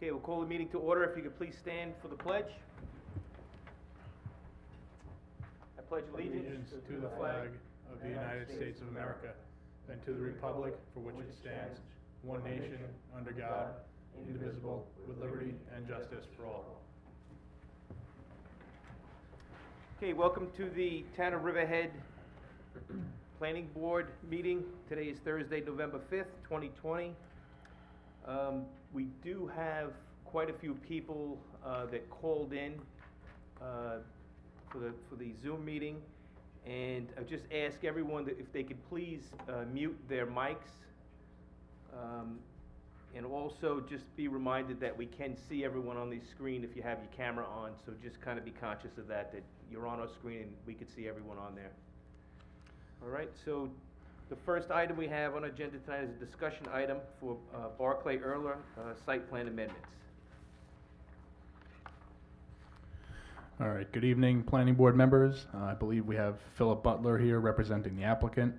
Okay, we'll call the meeting to order. If you could please stand for the pledge. I pledge allegiance To the flag of the United States of America and to the republic for which it stands, one nation, under God, indivisible, with liberty and justice for all. Okay, welcome to the Town of Riverhead Planning Board meeting. Today is Thursday, November 5th, 2020. We do have quite a few people that called in for the Zoom meeting, and I just ask everyone that if they could please mute their mics, and also just be reminded that we can see everyone on the screen if you have your camera on, so just kind of be conscious of that you're on our screen and we could see everyone on there. All right, so the first item we have on agenda tonight is a discussion item for Barclay Erler site plan amendments. All right, good evening, planning board members. I believe we have Philip Butler here representing the applicant.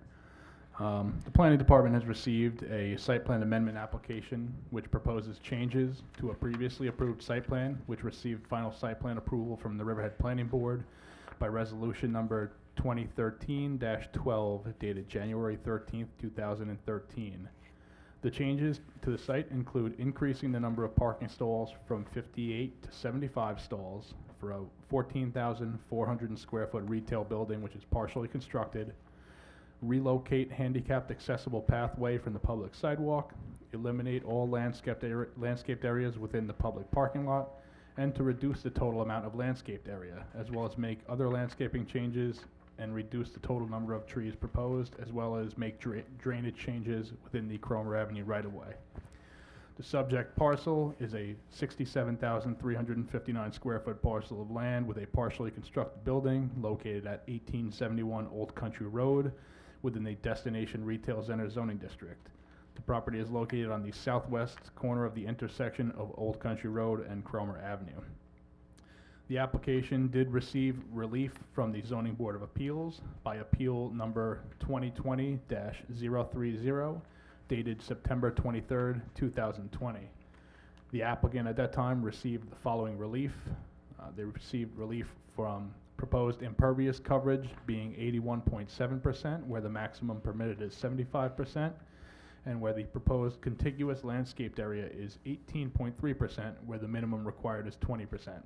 The planning department has received a site plan amendment application which proposes changes to a previously approved site plan which received final site plan approval from the Riverhead Planning Board by resolution number 2013-12 dated January 13th, 2013. The changes to the site include increasing the number of parking stalls from 58 to 75 stalls for a 14,400 square foot retail building which is partially constructed, relocate handicapped accessible pathway from the public sidewalk, eliminate all landscaped areas within the public parking lot, and to reduce the total amount of landscaped area, as well as make other landscaping changes and reduce the total number of trees proposed, as well as make drainage changes within the Cromer Avenue right-of-way. The subject parcel is a 67,359 square foot parcel of land with a partially constructed building located at 1871 Old Country Road within the Destination Retail Center zoning district. The property is located on the southwest corner of the intersection of Old Country Road and Cromer Avenue. The application did receive relief from the Zoning Board of Appeals by appeal number 2020-030 dated September 23rd, 2020. The applicant at that time received the following relief. They received relief from proposed impervious coverage being 81.7%, where the maximum permitted is 75%, and where the proposed contiguous landscaped area is 18.3%, where the minimum required is 20%.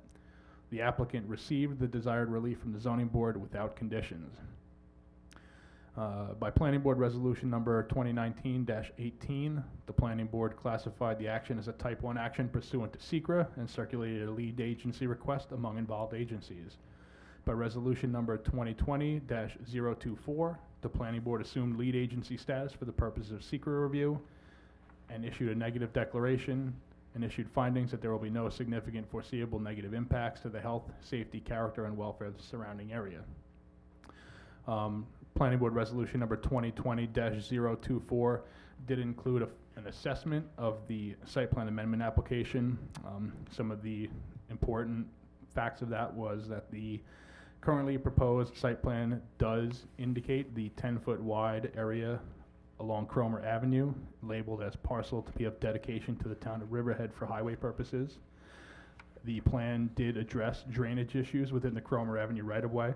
The applicant received the desired relief from the zoning board without conditions. By planning board resolution number 2019-18, the planning board classified the action as a type 1 action pursuant to SECRA and circulated a lead agency request among involved agencies. By resolution number 2020-024, the planning board assumed lead agency status for the purposes of SECRA review and issued a negative declaration and issued findings that there will be no significant foreseeable negative impacts to the health, safety, character, and welfare of the surrounding area. Planning board resolution number 2020-024 did include an assessment of the site plan amendment application. Some of the important facts of that was that the currently proposed site plan does indicate the 10-foot wide area along Cromer Avenue, labeled as parcel to be of dedication to the town of Riverhead for highway purposes. The plan did address drainage issues within the Cromer Avenue right-of-way.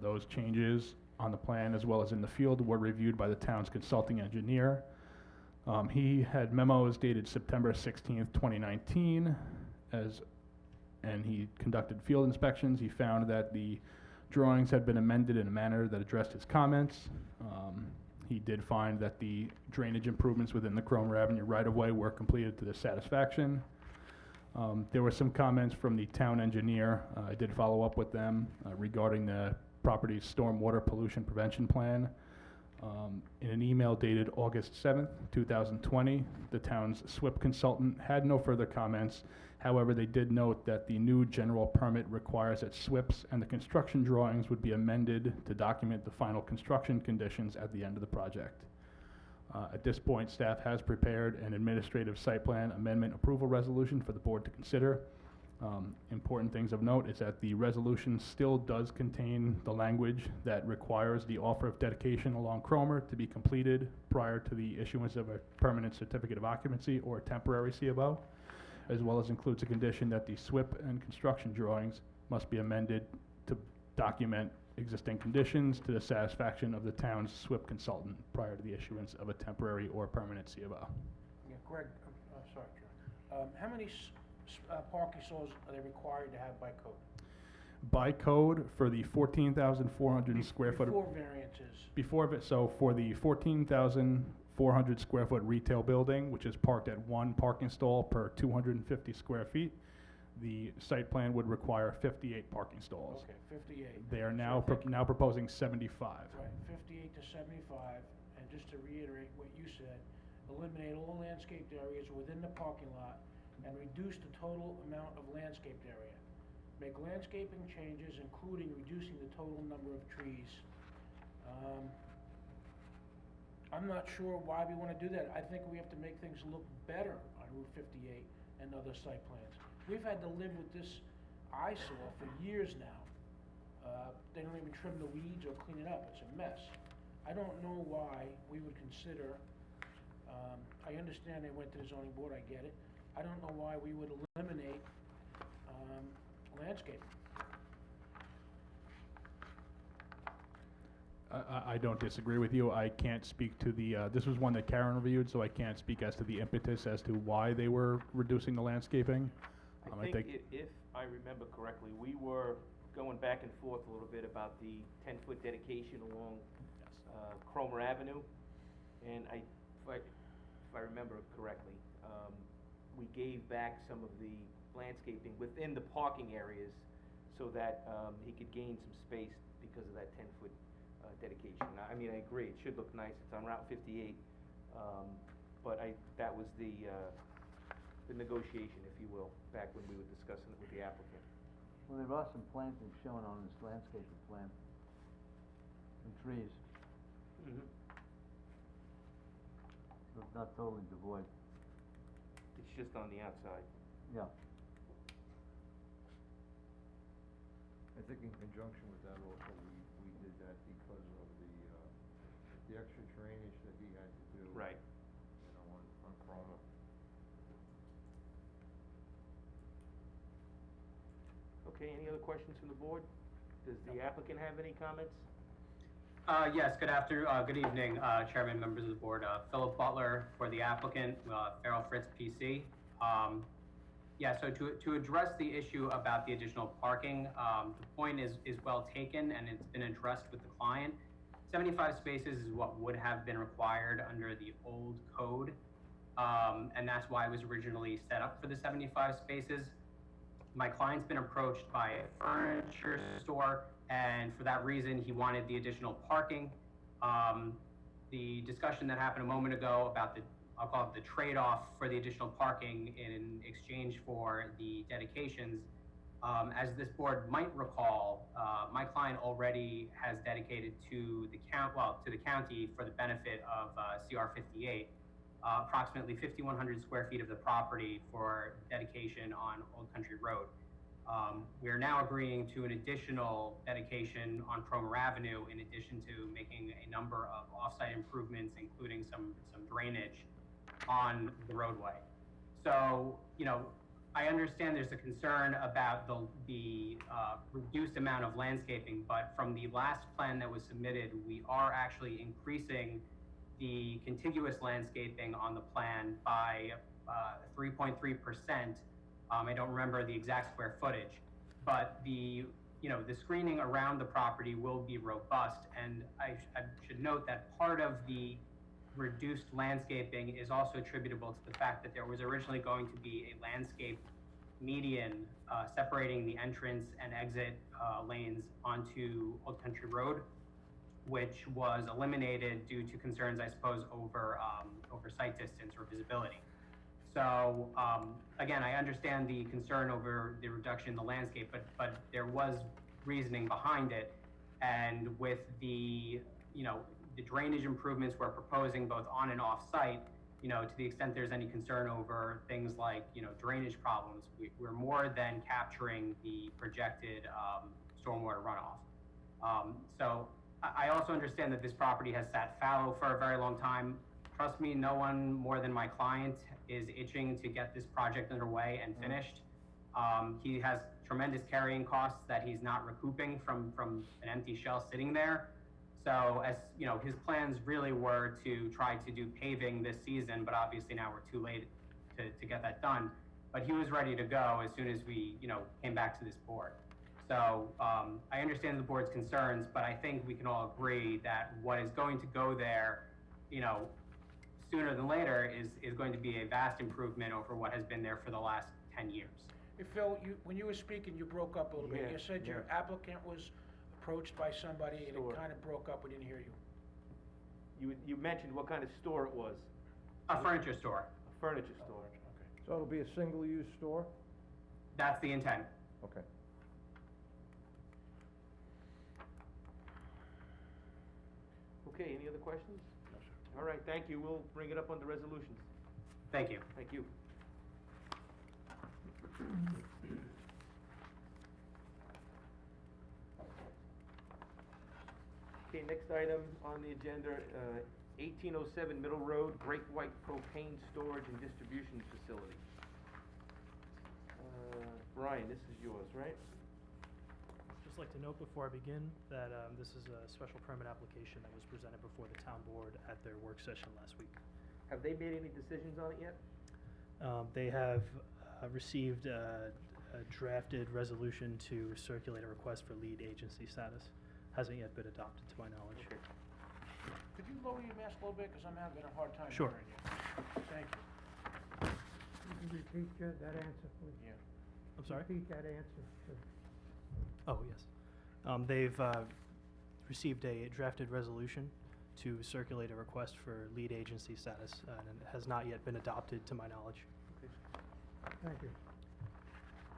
Those changes on the plan as well as in the field were reviewed by the town's consulting engineer. He had memos dated September 16th, 2019, and he conducted field inspections. He found that the drawings had been amended in a manner that addressed his comments. He did find that the drainage improvements within the Cromer Avenue right-of-way were completed to their satisfaction. There were some comments from the town engineer. I did follow up with them regarding the property's stormwater pollution prevention plan. In an email dated August 7th, 2020, the town's SWIP consultant had no further comments. However, they did note that the new general permit requires that SWIPs and the construction drawings would be amended to document the final construction conditions at the end of the project. At this point, staff has prepared an administrative site plan amendment approval resolution for the board to consider. Important things of note is that the resolution still does contain the language that requires the offer of dedication along Cromer to be completed prior to the issuance of a permanent certificate of occupancy or a temporary CFO. as well as includes a condition that the SWIP and construction drawings must be amended to document existing conditions to the satisfaction of the town's SWIP consultant prior to the issuance of a temporary or permanent C of O. Yeah, Greg, sorry, John. How many parking stalls are they required to have by code? By code, for the 14,400 square foot. Before variances. Before of it, so for the 14,400 square foot retail building, which is parked at one parking stall per 250 square feet, the site plan would require 58 parking stalls. Okay, 58. They are now, So I think- now proposing 75. Right, 58 to 75, and just to reiterate what you said, eliminate all landscaped areas within the parking lot and reduce the total amount of landscaped area. Make landscaping changes, including reducing the total number of trees. I'm not sure why we wanna do that. I think we have to make things look better on Route 58 and other site plans. We've had to live with this eyesore for years now. They don't even trim the weeds or clean it up, it's a mess. I don't know why we would consider, I understand they went to the zoning board, I get it. I don't know why we would eliminate, landscaping. I don't disagree with you. I can't speak to the, this was one that Karen reviewed, so I can't speak as to the impetus as to why they were reducing the landscaping. I think if I remember correctly, we were going back and forth a little bit about the 10-foot dedication along Cromer Avenue. And if I remember correctly, we gave back some of the landscaping within the parking areas so that he could gain some space because of that 10-foot dedication. I mean, I agree, it should look nice, it's on Route 58, but that was the negotiation, if you will, back when we were discussing it with the applicant. Well, there are some plantings shown on this landscaping plan, and trees, so it's not totally devoid, It's just on the outside. yeah. I think in conjunction with that also, we did that because of the extra drainage that he had to do. Right. You know, on Chroma. Okay, any other questions from the board? Does the applicant have any comments? Yes, good evening, Chairman, members of the board. Philip Butler for the applicant, Farrell Fritz PC. Yeah, so to address the issue about the additional parking, the point is well taken and it's been addressed with the client. 75 spaces is what would have been required under the old code. And that's why it was originally set up for the 75 spaces. My client's been approached by a furniture store, and for that reason, he wanted the additional parking. The discussion that happened a moment ago about I'll call it the trade-off for the additional parking in exchange for the dedications. As this board might recall, my client already has dedicated to the county for the benefit of CR 58. Approximately 5,100 square feet of the property for dedication on Old Country Road. We are now agreeing to an additional dedication on Cromer Avenue in addition to making a number of off-site improvements, including some drainage on the roadway. So, you know, I understand there's a concern about the reduced amount of landscaping, but from the last plan that was submitted, we are actually increasing the contiguous landscaping on the plan by 3.3%. I don't remember the exact square footage, but the screening around the property will be robust. And I should note that part of the reduced landscaping is also attributable to the fact that there was originally going to be a landscape median separating the entrance and exit lanes onto Old Country Road, which was eliminated due to concerns, I suppose, over sight distance or visibility. So again, I understand the concern over the reduction in the landscape, but there was reasoning behind it, and with the drainage improvements we're proposing both on and off site, to the extent there's any concern over things like drainage problems, we're more than capturing the projected stormwater runoff. So I also understand that this property has sat fallow for a very long time. trust me, no one more than my client is itching to get this project underway and finished. He has tremendous carrying costs that he's not recouping from an empty shell sitting there. So as you know, his plans really were to try to do paving this season, but obviously now we're too late to get that done. But he was ready to go as soon as we, came back to this board. So I understand the board's concerns, but I think we can all agree that what is going to go there, sooner than later is going to be a vast improvement over what has been there for the last 10 years. Hey, Phil, when you were speaking, you broke up a little bit. Yeah, You said your applicant was approached by somebody and Store. it kind of broke up, we didn't hear you. You mentioned what kind of store it was, A furniture store, a furniture store. Okay. So it'll be a single-use store? that's the intent. Okay. Okay, any other questions? No, sir. All right, thank you, we'll bring it up under resolutions. Thank you. Thank you. Okay, next item on the agenda, 1807 Middle Road, Great White Propane Storage and Distribution Facility. Brian, this is yours, right? Just like to note before I begin that this is a special permit application that was presented before the town board at their work session last week. Have they made any decisions on it yet? They have received a drafted resolution to circulate a request for lead agency status. Hasn't yet been adopted to my knowledge. Okay. Could you lower your mask a little bit, because I'm having a hard time Sure. hearing you. Thank you. Could you repeat that answer, please? Yeah. I'm sorry? Repeat that answer, Oh, yes. They've received a drafted resolution to circulate a request for lead agency status, and it has not yet been adopted to my knowledge. Thank you.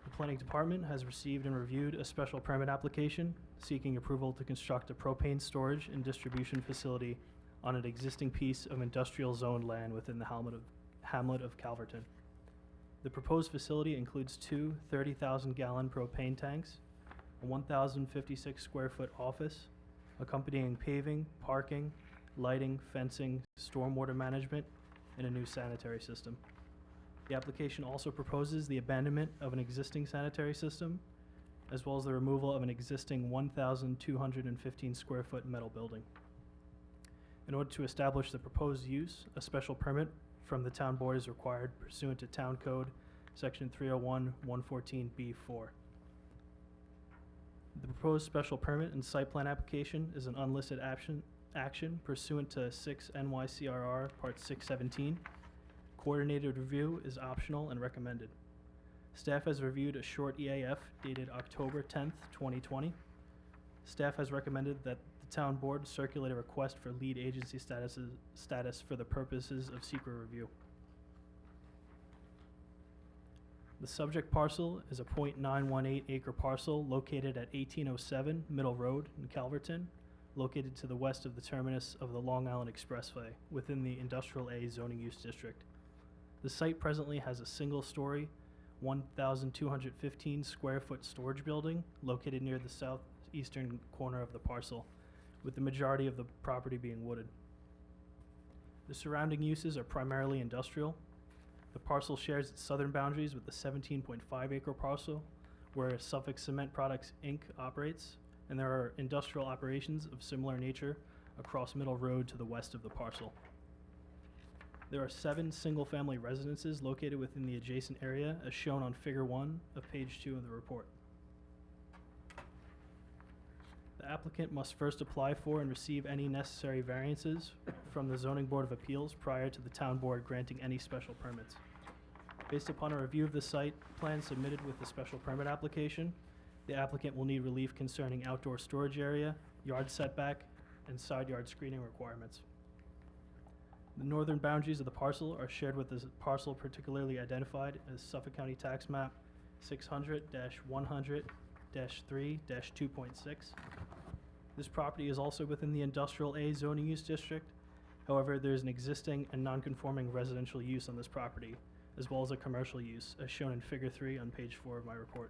The Planning Department has received and reviewed a special permit application seeking approval to construct a propane storage and distribution facility on an existing piece of industrial zoned land within the hamlet of Calverton. The proposed facility includes two 30,000-gallon propane tanks, a 1,056 square foot office, accompanying paving, parking, lighting, fencing, stormwater management, and a new sanitary system. The application also proposes the abandonment of an existing sanitary system, as well as the removal of an existing 1,215 square foot metal building. In order to establish the proposed use, a special permit from the town board is required pursuant to Town Code, Section 301-114B4. The proposed special permit and site plan application is an unlisted action pursuant to 6 NYCRR Part 617. Coordinated review is optional and recommended. Staff has reviewed a short EAF dated October 10th, 2020. Staff has recommended that the town board circulate a request for lead agency status for the purposes of secret review. The subject parcel is a .918 acre parcel located at 1807 Middle Road in Calverton, located to the west of the terminus of the Long Island Expressway within the Industrial A zoning use district. The site presently has a single-story, 1,215 square foot storage building located near the southeastern corner of the parcel, with the majority of the property being wooded. The surrounding uses are primarily industrial. The parcel shares its southern boundaries with the 17.5 acre parcel where Suffolk Cement Products, Inc. operates, and there are industrial operations of similar nature across Middle Road to the west of the parcel. There are 7 single-family residences located within the adjacent area, as shown on Figure 1 of page 2 of the report. The applicant must first apply for and receive any necessary variances from the Zoning Board of Appeals prior to the town board granting any special permits. Based upon a review of the site plan submitted with the special permit application, the applicant will need relief concerning outdoor storage area, yard setback, and side yard screening requirements. The northern boundaries of the parcel are shared with the parcel particularly identified as Suffolk County Tax Map 600-100-3-2.6. This property is also within the Industrial A zoning use district. However, there is an existing and non-conforming residential use on this property, as well as a commercial use, as shown in Figure 3 on page 4 of my report.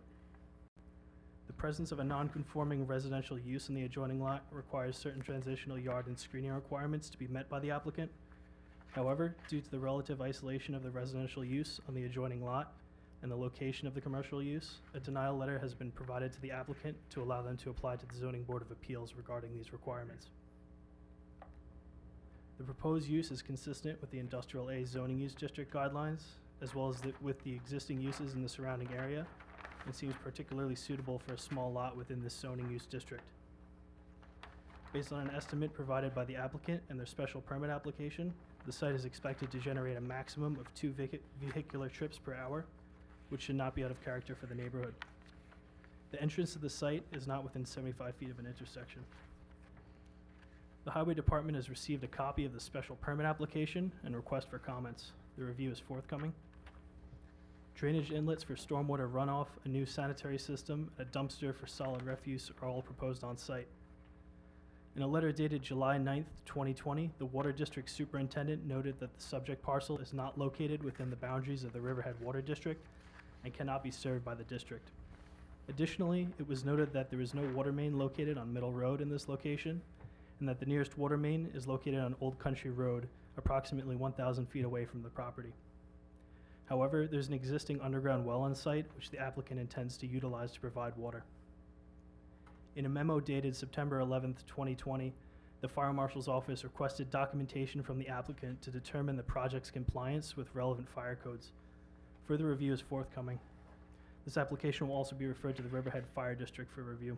The presence of a non-conforming residential use in the adjoining lot requires certain transitional yard and screening requirements to be met by the applicant. However, due to the relative isolation of the residential use on the adjoining lot and the location of the commercial use, a denial letter has been provided to the applicant to allow them to apply to the Zoning Board of Appeals regarding these requirements. The proposed use is consistent with the Industrial A zoning use district guidelines, as well as with the existing uses in the surrounding area, and seems particularly suitable for a small lot within this zoning use district. Based on an estimate provided by the applicant and their special permit application, the site is expected to generate a maximum of 2 vehicular trips per hour, which should not be out of character for the neighborhood. The entrance to the site is not within 75 feet of an intersection. The Highway Department has received a copy of the special permit application and request for comments. The review is forthcoming. Drainage inlets for stormwater runoff, a new sanitary system, and a dumpster for solid refuse are all proposed on site. In a letter dated July 9th, 2020, the Water District Superintendent noted that the subject parcel is not located within the boundaries of the Riverhead Water District and cannot be served by the district. Additionally, it was noted that there is no water main located on Middle Road in this location, and that the nearest water main is located on Old Country Road, approximately 1,000 feet away from the property. However, there's an existing underground well on site, which the applicant intends to utilize to provide water. In a memo dated September 11th, 2020, the Fire Marshal's Office requested documentation from the applicant to determine the project's compliance with relevant fire codes. Further review is forthcoming. This application will also be referred to the Riverhead Fire District for review.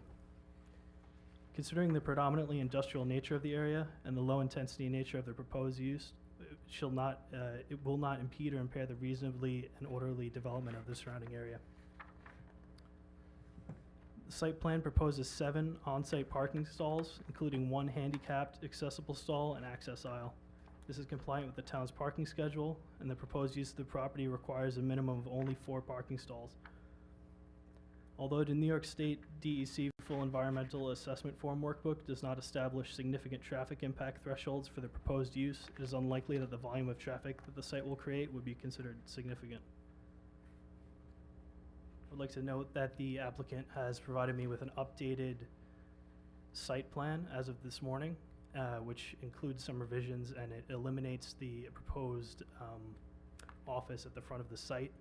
Considering the predominantly industrial nature of the area and the low-intensity nature of the proposed use, it will not impede or impair the reasonably and orderly development of the surrounding area. The site plan proposes 7 on-site parking stalls, including 1 handicapped accessible stall and access aisle. This is compliant with the town's parking schedule, and the proposed use of the property requires a minimum of only 4 parking stalls. Although the New York State DEC Full Environmental Assessment Form Workbook does not establish significant traffic impact thresholds for the proposed use, it is unlikely that the volume of traffic that the site will create would be considered significant. I'd like to note that the applicant has provided me with an updated site plan as of this morning, which includes some revisions, and it eliminates the proposed office at the front of the site,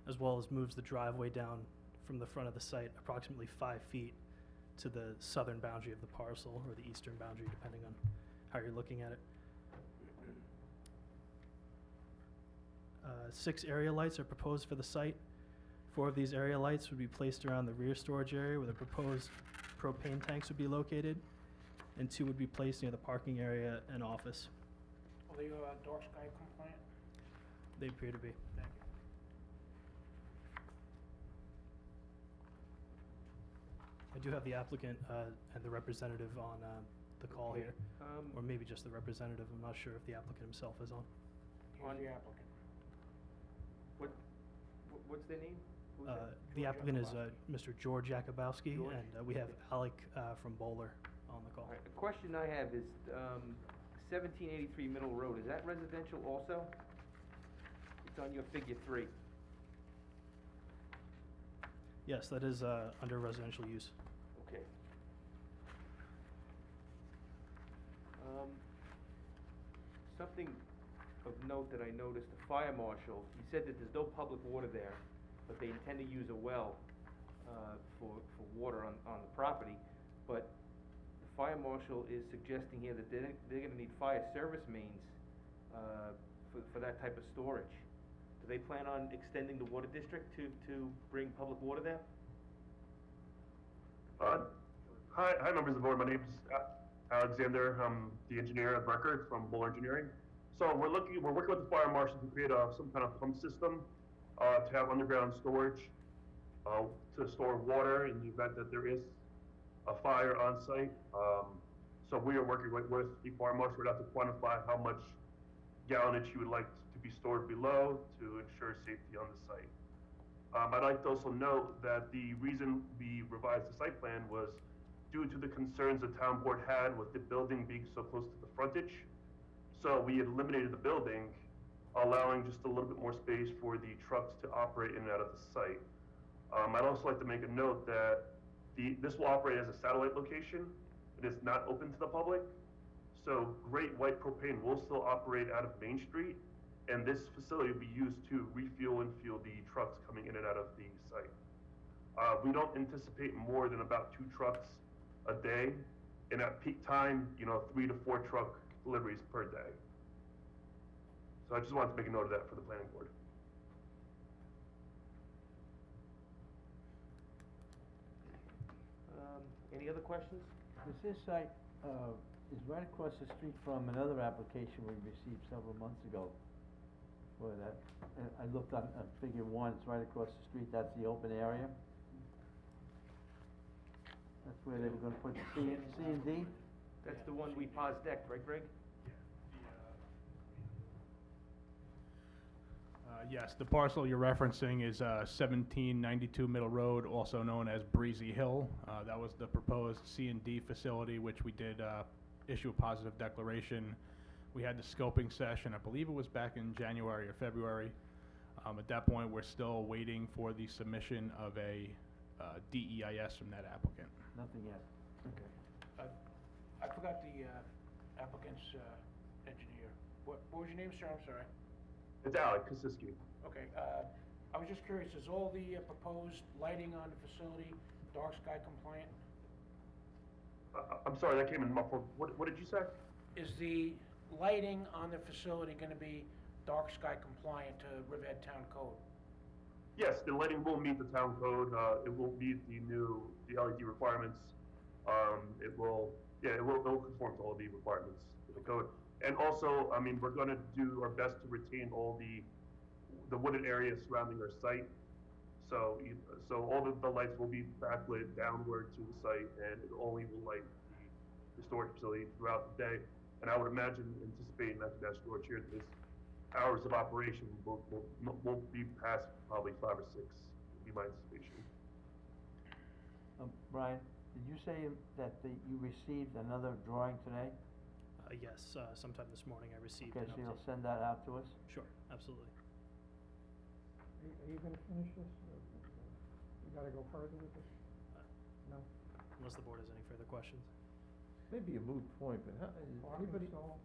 as well as moves the driveway down from the front of the site approximately 5 feet to the southern boundary of the parcel, or the eastern boundary, depending on how you're looking at it. 6 area lights are proposed for the site. 4 of these area lights would be placed around the rear storage area where the proposed propane tanks would be located, and 2 would be placed near the parking area and office. Are they dark sky compliant? They appear to be. Thank you. I do have the applicant and the representative on the call Okay. here, or maybe just the representative. I'm not sure if the applicant himself is on. Here's the applicant. What's their name? Who's that? The George applicant is Jakubowski. Mr. George Jakubowski, George? and we have Alec from Bowler on the call. All right, the question I have is, 1783 Middle Road, is that residential also? It's on your figure 3. Yes, that is under residential use. Okay. Something of note that I noticed, the fire marshal, he said that there's no public water there, but they intend to use a well, for water on the property, but the fire marshal is suggesting here that they're gonna need fire service mains, for that type of storage. Do they plan on extending the water district to bring public water there? Hi, members of the board. My name's Alexander. I'm the engineer of record from Bull Engineering. So we're working with the fire marshal to create some kind of pump system to have underground storage to store water in the event that there is a fire on site. So we are working with the fire marshal. We'd have to quantify how much gallonage you would like to be stored below to ensure safety on the site. I'd like to also note that the reason we revised the site plan was due to the concerns the town board had with the building being so close to the frontage. So we had eliminated the building, allowing just a little bit more space for the trucks to operate in and out of the site. I'd also like to make a note that this will operate as a satellite location. It is not open to the public. So Great White Propane will still operate out of Main Street, and this facility will be used to refuel and fuel the trucks coming in and out of the site. We don't anticipate more than about 2 trucks a day, and at peak time, 3 to 4 truck deliveries per day. So I just wanted to make a note of that for the planning board. Any other questions? This site, is right across the street from another application we received several months ago. For that, I looked on figure 1, it's right across the street, that's the open area. That's where they were gonna put C and D? That's the one we paused deck, right, Greg? Yes, the parcel you're referencing is 1792 Middle Road, also known as Breezy Hill. That was the proposed C&D facility, which we did issue a positive declaration. We had the scoping session, I believe it was back in January or February. At that point, we're still waiting for the submission of a DEIS from that applicant. Nothing yet. Okay. I forgot the applicant's engineer. What was your name, sir? I'm sorry. It's Alec Kosiski. Okay, I was just curious, is all the proposed lighting on the facility dark sky compliant? I'm sorry, that came in muffled. What did you say? Is the lighting on the facility gonna be dark sky compliant to Riverhead Town Code? Yes, the lighting will meet the town code. It will meet the LED requirements. It'll conform to all the requirements of the code. And also, I mean, we're gonna do our best to retain all the wooded area surrounding our site. So all the lights will be backlit downward to the site, and it only will light the storage facility throughout the day. And I would anticipate, not to dash George here, that his hours of operation won't be past probably 5 or 6, would be my anticipation. Brian, did you say that you received another drawing today? Yes, sometime this morning I received Okay, an so you'll update. send that out to us? Sure, absolutely. Are you gonna finish this? You gotta go further with this? No? Unless the board has any further questions. Maybe a moot point, but how, Parking anybody, stall?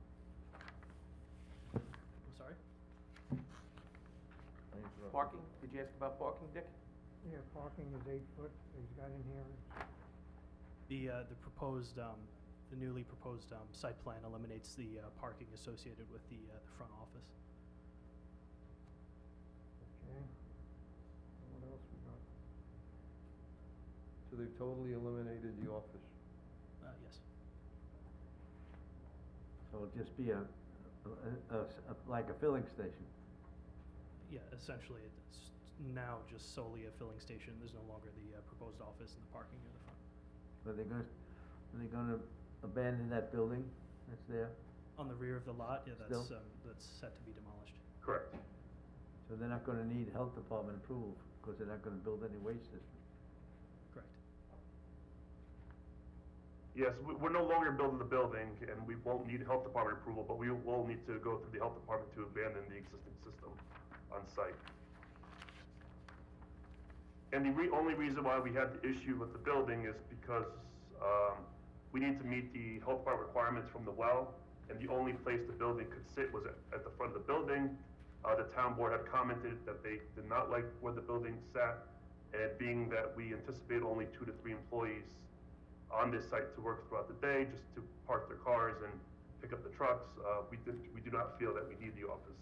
I'm sorry? I interrupted. Parking? Did you ask about parking, Dick? Yeah, parking is 8 foot, he's got in here, The proposed, the newly proposed site plan eliminates the parking associated with the front office. okay? And what else we got? So they've totally eliminated the office. Yes. So it'll just be like a filling station? Yeah, essentially it's now just solely a filling station. There's no longer the proposed office and the parking near the front. Are they gonna abandon that building that's there? On the rear of the lot, yeah, Still? that's set to be demolished. Correct. So they're not gonna need health department approval, because they're not gonna build any waste system? Correct. Yes, we're no longer building the building, and we won't need health department approval, but we will need to go through the health department to abandon the existing system on site. And the only reason why we had the issue with the building is because we need to meet the health department requirements from the well, and the only place the building could sit was at the front of the building. The town board had commented that they did not like where the building sat, and being that we anticipate only 2 to 3 employees on this site to work throughout the day, just to park their cars and pick up the trucks, we do not feel that we need the office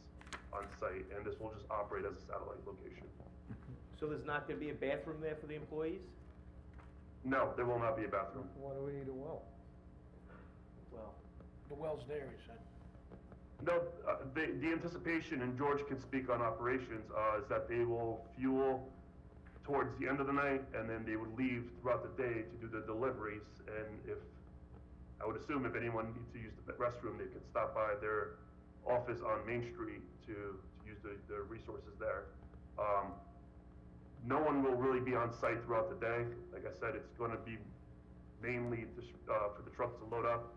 on site, and this will just operate as a satellite location. So there's not gonna be a bathroom there for the employees? No, there will not be a bathroom. Why do we need a well? Well, The well's there, you said. No, the anticipation, and George can speak on operations, is that they will fuel towards the end of the night, and then they would leave throughout the day to do the deliveries. And I would assume if anyone needs to use the restroom, they could stop by their office on Main Street to use the resources there. No one will really be on site throughout the day. Like I said, it's gonna be mainly for the trucks to load up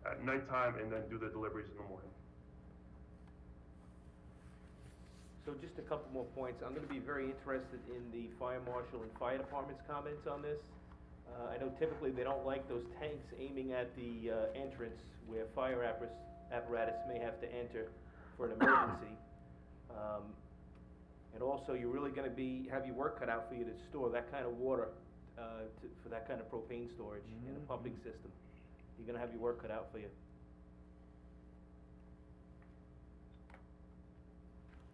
at nighttime and then do the deliveries in the morning. so just a couple more points. I'm gonna be very interested in the fire marshal and fire department's comments on this. I know typically they don't like those tanks aiming at the entrance where fire apparatus may have to enter for an emergency. And also, you're really gonna have your work cut out for you to store that kind of water, for that kind of propane storage in a pumping system. You're gonna have your work cut out for you.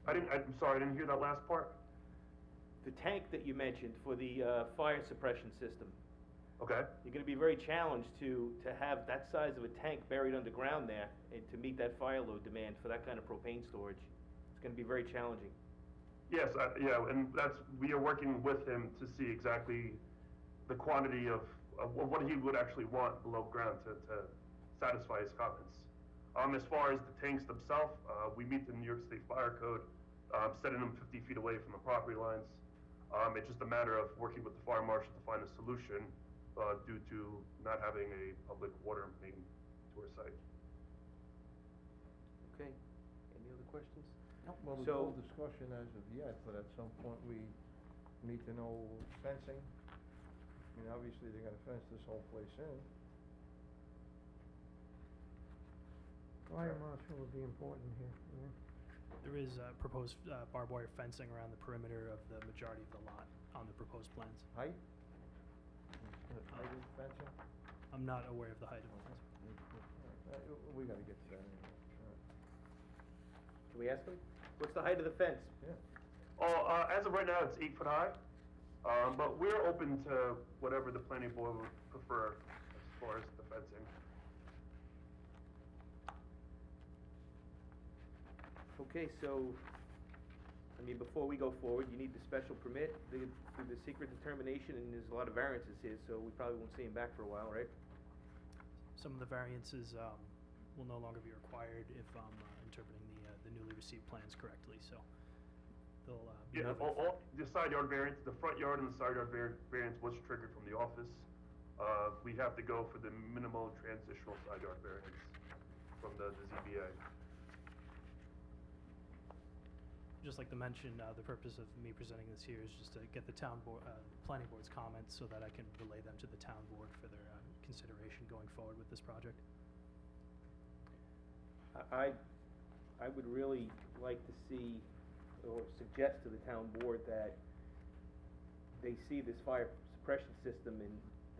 I'm sorry, I didn't hear that last part. The tank that you mentioned for the fire suppression system, Okay, you're gonna be very challenged to have that size of a tank buried underground there and to meet that fire load demand for that kind of propane storage. It's gonna be very challenging. yes, yeah, and we are working with him to see exactly the quantity of what he would actually want below ground to satisfy his comments. As far as the tanks themselves, we meet the New York State Fire Code, setting them 50 feet away from the property lines. It's just a matter of working with the fire marshal to find a solution, due to not having a public water main to our site. Okay, any other questions? Well, there's So- no discussion as of yet, but at some point we need to know fencing. I mean, obviously they're gonna fence this whole place in. Fire marshal would be important here, yeah. There is proposed barbed wire fencing around the perimeter of the majority of the lot on the proposed plans. Height? Height of fencing? I'm not aware of the height of the fence. We gotta get to that anyway. Can we ask them? What's the height of the fence? As of right now, it's 8 foot high, but we're open to whatever the planning board would prefer as far as the fencing. Okay, so, I mean, before we go forward, you need the special permit, through the secret determination, and there's a lot of variances here, so we probably won't see him back for a while, right? Some of the variances will no longer be required if I'm interpreting the newly received plans correctly, so they'll be Yeah, moving all the side yard variance, the front yard and the side yard variance was triggered from the office. We have to go for the minimal transitional side yard variance from the ZBA. Just like to mention, the purpose of me presenting this here is just to get the town board, planning board's comments so that I can relay them to the town board for their consideration going forward with this project. I would really like to see, or suggest to the town board that they see this fire suppression system and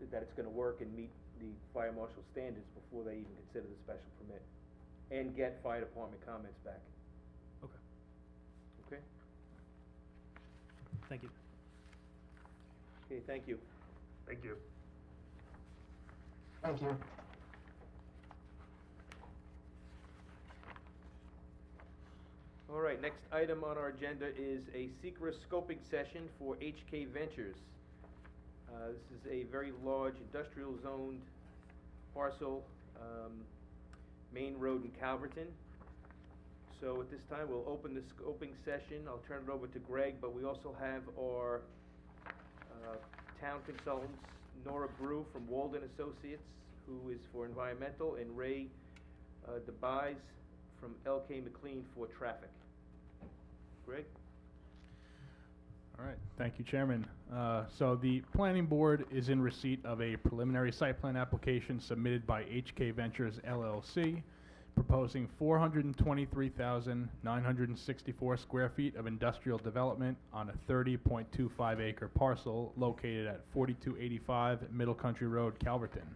that it's gonna work and meet the fire marshal standards before they even consider the special permit, and get fire department comments back. Okay, Okay? thank you. Okay, thank you. Thank you. Thank you. All right, next item on our agenda is a secret scoping session for HK Ventures. This is a very large industrial zoned parcel, Main Road in Calverton. So at this time, we'll open the scoping session. I'll turn it over to Greg, but we also have our town consultants, Nora Brew from Walden Associates, who is for environmental, and Ray DeBise from LK McLean for traffic. Greg? All right, thank you, Chairman. So the planning board is in receipt of a preliminary site plan application submitted by HK Ventures LLC, proposing 423,964 square feet of industrial development on a 30.25 acre parcel located at 4285 Middle Country Road, Calverton.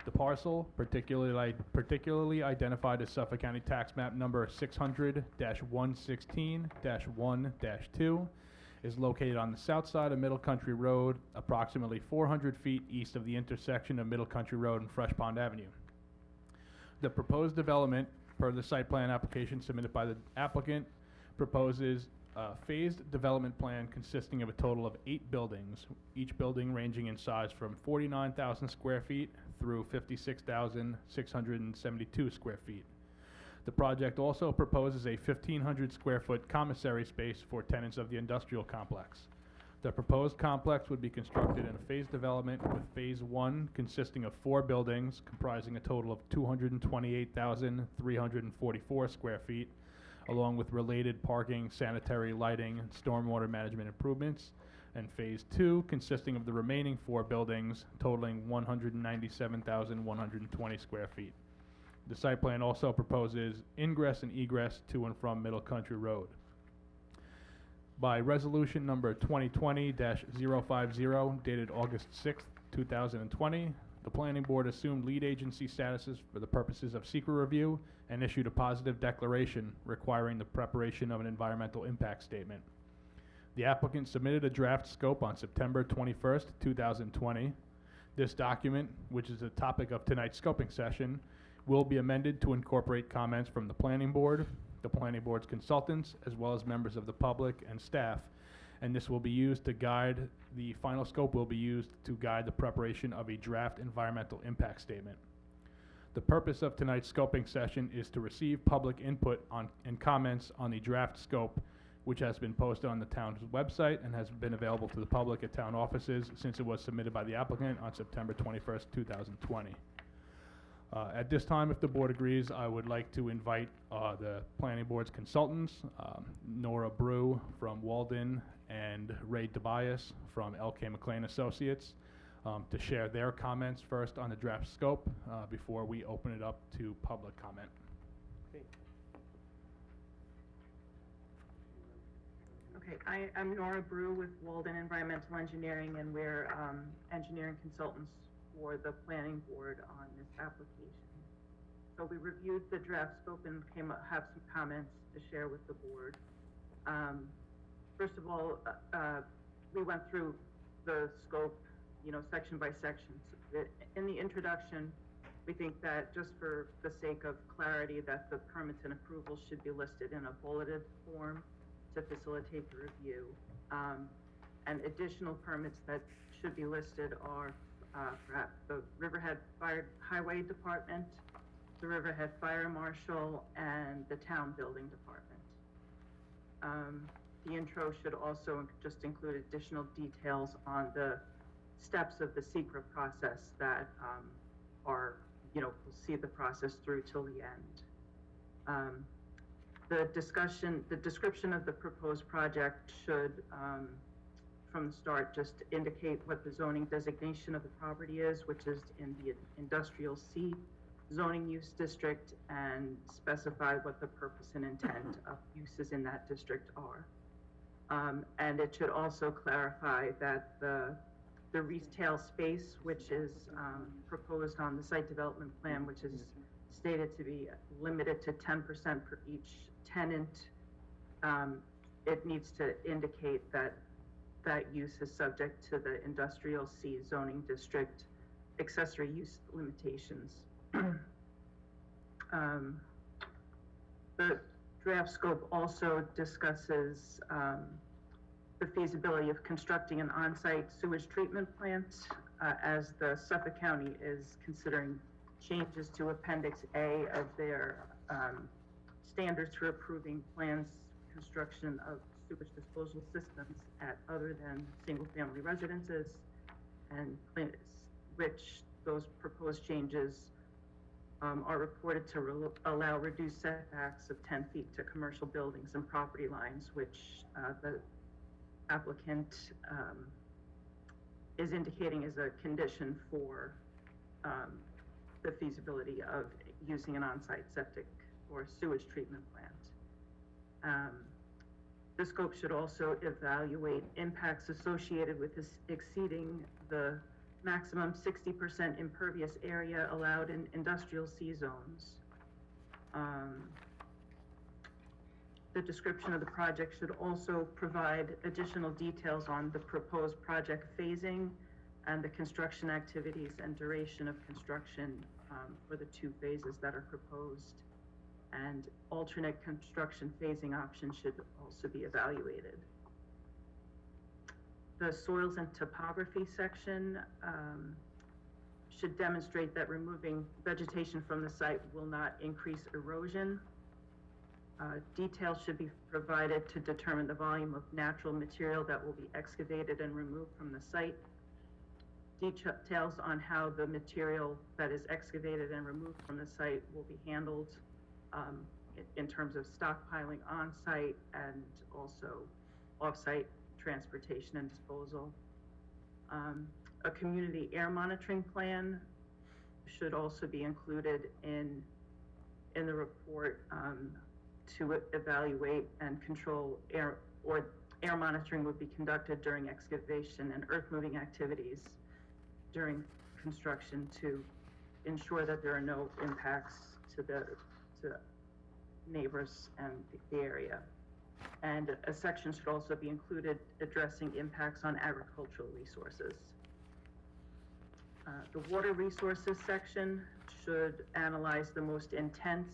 The parcel, particularly identified as Suffolk County Tax Map number 600-116-1-2, is located on the south side of Middle Country Road, approximately 400 feet east of the intersection of Middle Country Road and Fresh Pond Avenue. The proposed development, per the site plan application submitted by the applicant, proposes a phased development plan consisting of a total of 8 buildings, each building ranging in size from 49,000 square feet through 56,672 square feet. The project also proposes a 1,500 square foot commissary space for tenants of the industrial complex. The proposed complex would be constructed in a phased development, with phase 1 consisting of 4 buildings comprising a total of 228,344 square feet, along with related parking, sanitary, lighting, and stormwater management improvements. and Phase 2, consisting of the remaining 4 buildings totaling 197,120 square feet. The site plan also proposes ingress and egress to and from Middle Country Road. By resolution number 2020-050 dated August 6th, 2020, the planning board assumed lead agency statuses for the purposes of secret review and issued a positive declaration requiring the preparation of an environmental impact statement. The applicant submitted a draft scope on September 21st, 2020. This document, which is the topic of tonight's scoping session, will be amended to incorporate comments from the planning board's consultants, as well as members of the public and staff, and this will be used to guide, the final scope will be used to guide the preparation of a draft environmental impact statement. The purpose of tonight's scoping session is to receive public input on and comments on the draft scope, which has been posted on the town's website and has been available to the public at town offices since it was submitted by the applicant on September 21st, 2020. At this time, if the board agrees, I would like to invite the planning board's consultants, Nora Brew from Walden and Ray Tobias from LK McLean Associates, to share their comments first on the draft scope before we open it up to public comment. Okay, I'm Nora Brew with Walden Environmental Engineering, and we're engineering consultants for the planning board on this application. So we reviewed the draft scope and have some comments to share with the board. First of all, we went through the scope, section by section. In the introduction, we think that just for the sake of clarity, that the permits and approvals should be listed in a bulleted form to facilitate the review. And additional permits that should be listed are perhaps the Riverhead Fire Highway Department, the Riverhead Fire Marshal, and the Town Building Department. The intro should also just include additional details on the steps of the SECRA process that we'll see the process through till the end. The description of the proposed project should, from the start, just indicate what the zoning designation of the property is, which is in the Industrial C zoning use district, and specify what the purpose and intent of uses in that district are. And it should also clarify that the retail space, which is proposed on the site development plan, which is stated to be limited to 10% per each tenant, it needs to indicate that that use is subject to the Industrial C zoning district accessory use limitations. The draft scope also discusses the feasibility of constructing an on-site sewage treatment plant as the Suffolk County is considering changes to Appendix A of their standards for approving plans construction of sewage disposal systems at other than single-family residences, and which those proposed changes are reported to allow reduced setbacks of 10 feet to commercial buildings and property lines, which the applicant is indicating is a condition for the feasibility of using an on-site septic or sewage treatment plant. The scope should also evaluate impacts associated with this exceeding the maximum 60% impervious area allowed in Industrial C zones. The description of the project should also provide additional details on the proposed project phasing and the construction activities and duration of construction for the 2 phases that are proposed. And alternate construction phasing options should also be evaluated. The soils and topography section should demonstrate that removing vegetation from the site will not increase erosion. Details should be provided to determine the volume of natural material that will be excavated and removed from the site. Details on how the material that is excavated and removed from the site will be handled in terms of stockpiling on-site and also off-site transportation and disposal. A community air monitoring plan should also be included in the report, to evaluate and control air monitoring would be conducted during excavation and earth moving activities during construction to ensure that there are no impacts to neighbors and the area. And a section should also be included addressing impacts on agricultural resources. The water resources section should analyze the most intense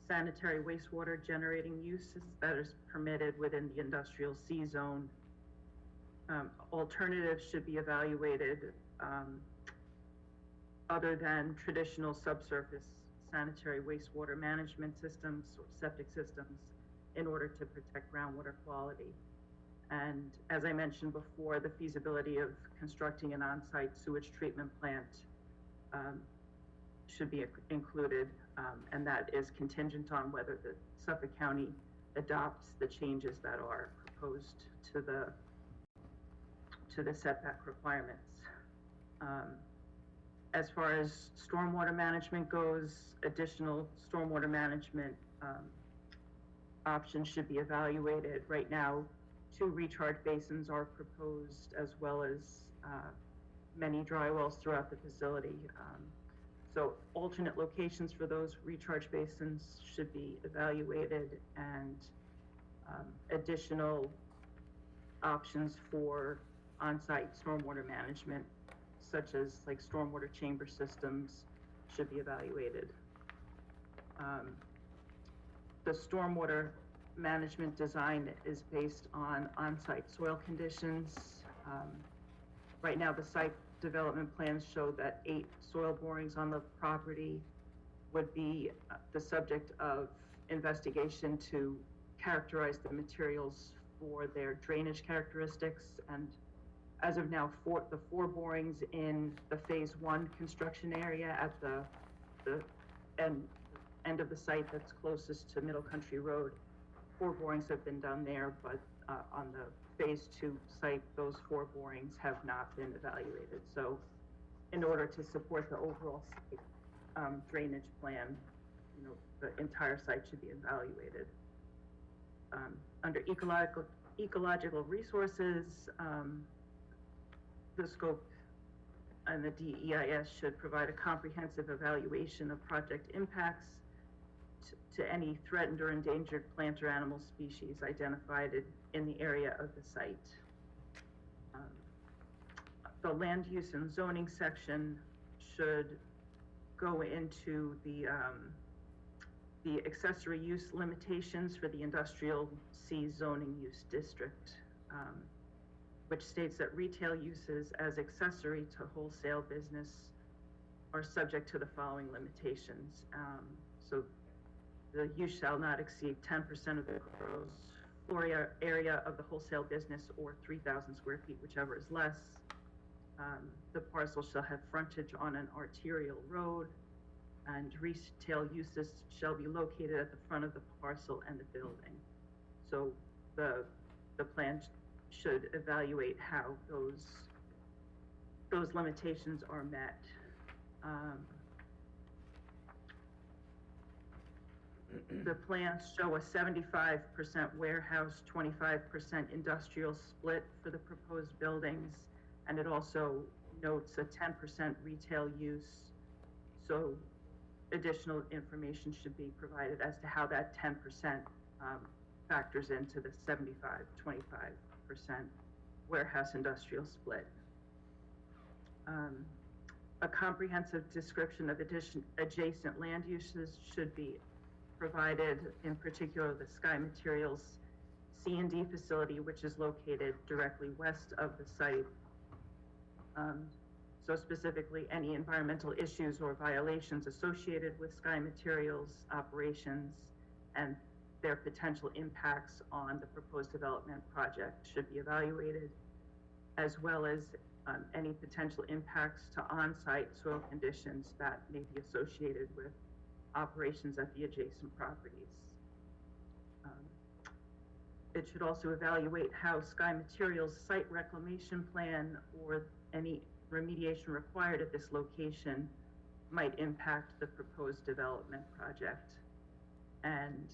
sanitary wastewater generating uses that is permitted within the industrial C zone. Alternatives should be evaluated other than traditional subsurface sanitary wastewater management systems or septic systems in order to protect groundwater quality. And as I mentioned before, the feasibility of constructing an on-site sewage treatment plant should be included, and that is contingent on whether the Suffolk County adopts the changes that are proposed to the setback requirements. As far as stormwater management goes, additional stormwater management options should be evaluated. Right now, 2 recharge basins are proposed, as well as many dry wells throughout the facility. So alternate locations for those recharge basins should be evaluated, and additional options for on-site stormwater management, such as like stormwater chamber systems, should be evaluated. The stormwater management design is based on on-site soil conditions. Right now, the site development plans show that 8 soil borings on the property would be the subject of investigation to characterize the materials for their drainage characteristics. And as of now, the 4 borings in the phase 1 construction area at the end of the site that's closest to Middle Country Road, 4 borings have been done there, but on the phase 2 site, those 4 borings have not been evaluated. So in order to support the overall drainage plan, the entire site should be evaluated. Under ecological resources, the scope and the DEIS should provide a comprehensive evaluation of project impacts to any threatened or endangered plant or animal species identified in the area of the site. The land use and zoning section should go into the accessory use limitations for the industrial C zoning use district, which states that retail uses as accessory to wholesale business are subject to the following limitations. So the use shall not exceed 10% of the gross floor area of the wholesale business, or 3,000 square feet, whichever is less. The parcel shall have frontage on an arterial road, and retail uses shall be located at the front of the parcel and the building. So the plan should evaluate how those limitations are met. The plans show a 75% warehouse, 25% industrial split for the proposed buildings, and it also notes a 10% retail use. So additional information should be provided as to how that 10% factors into the 75-25% warehouse industrial split. A comprehensive description of adjacent land uses should be provided, in particular the Sky Materials C&D facility, which is located directly west of the site. So specifically, any environmental issues or violations associated with Sky Materials operations and their potential impacts on the proposed development project should be evaluated, as well as any potential impacts to on-site soil conditions that may be associated with operations at the adjacent properties. It should also evaluate how Sky Materials site reclamation plan or any remediation required at this location might impact the proposed development project. And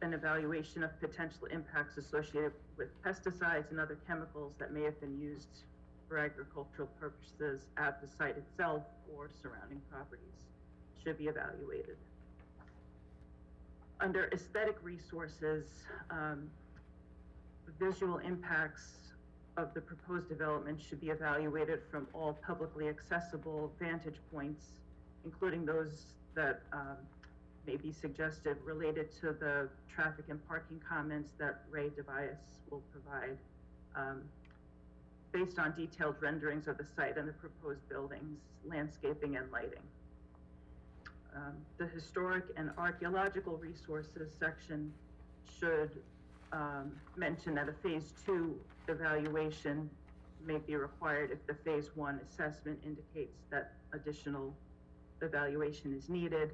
an evaluation of potential impacts associated with pesticides and other chemicals that may have been used for agricultural purposes at the site itself or surrounding properties should be evaluated. Under aesthetic resources, visual impacts of the proposed development should be evaluated from all publicly accessible vantage points, including those that may be suggested related to the traffic and parking comments that Ray DeVias will provide, based on detailed renderings of the site and the proposed buildings, landscaping, and lighting. The historic and archaeological resources section should mention that a phase 2 evaluation may be required if the phase 1 assessment indicates that additional evaluation is needed,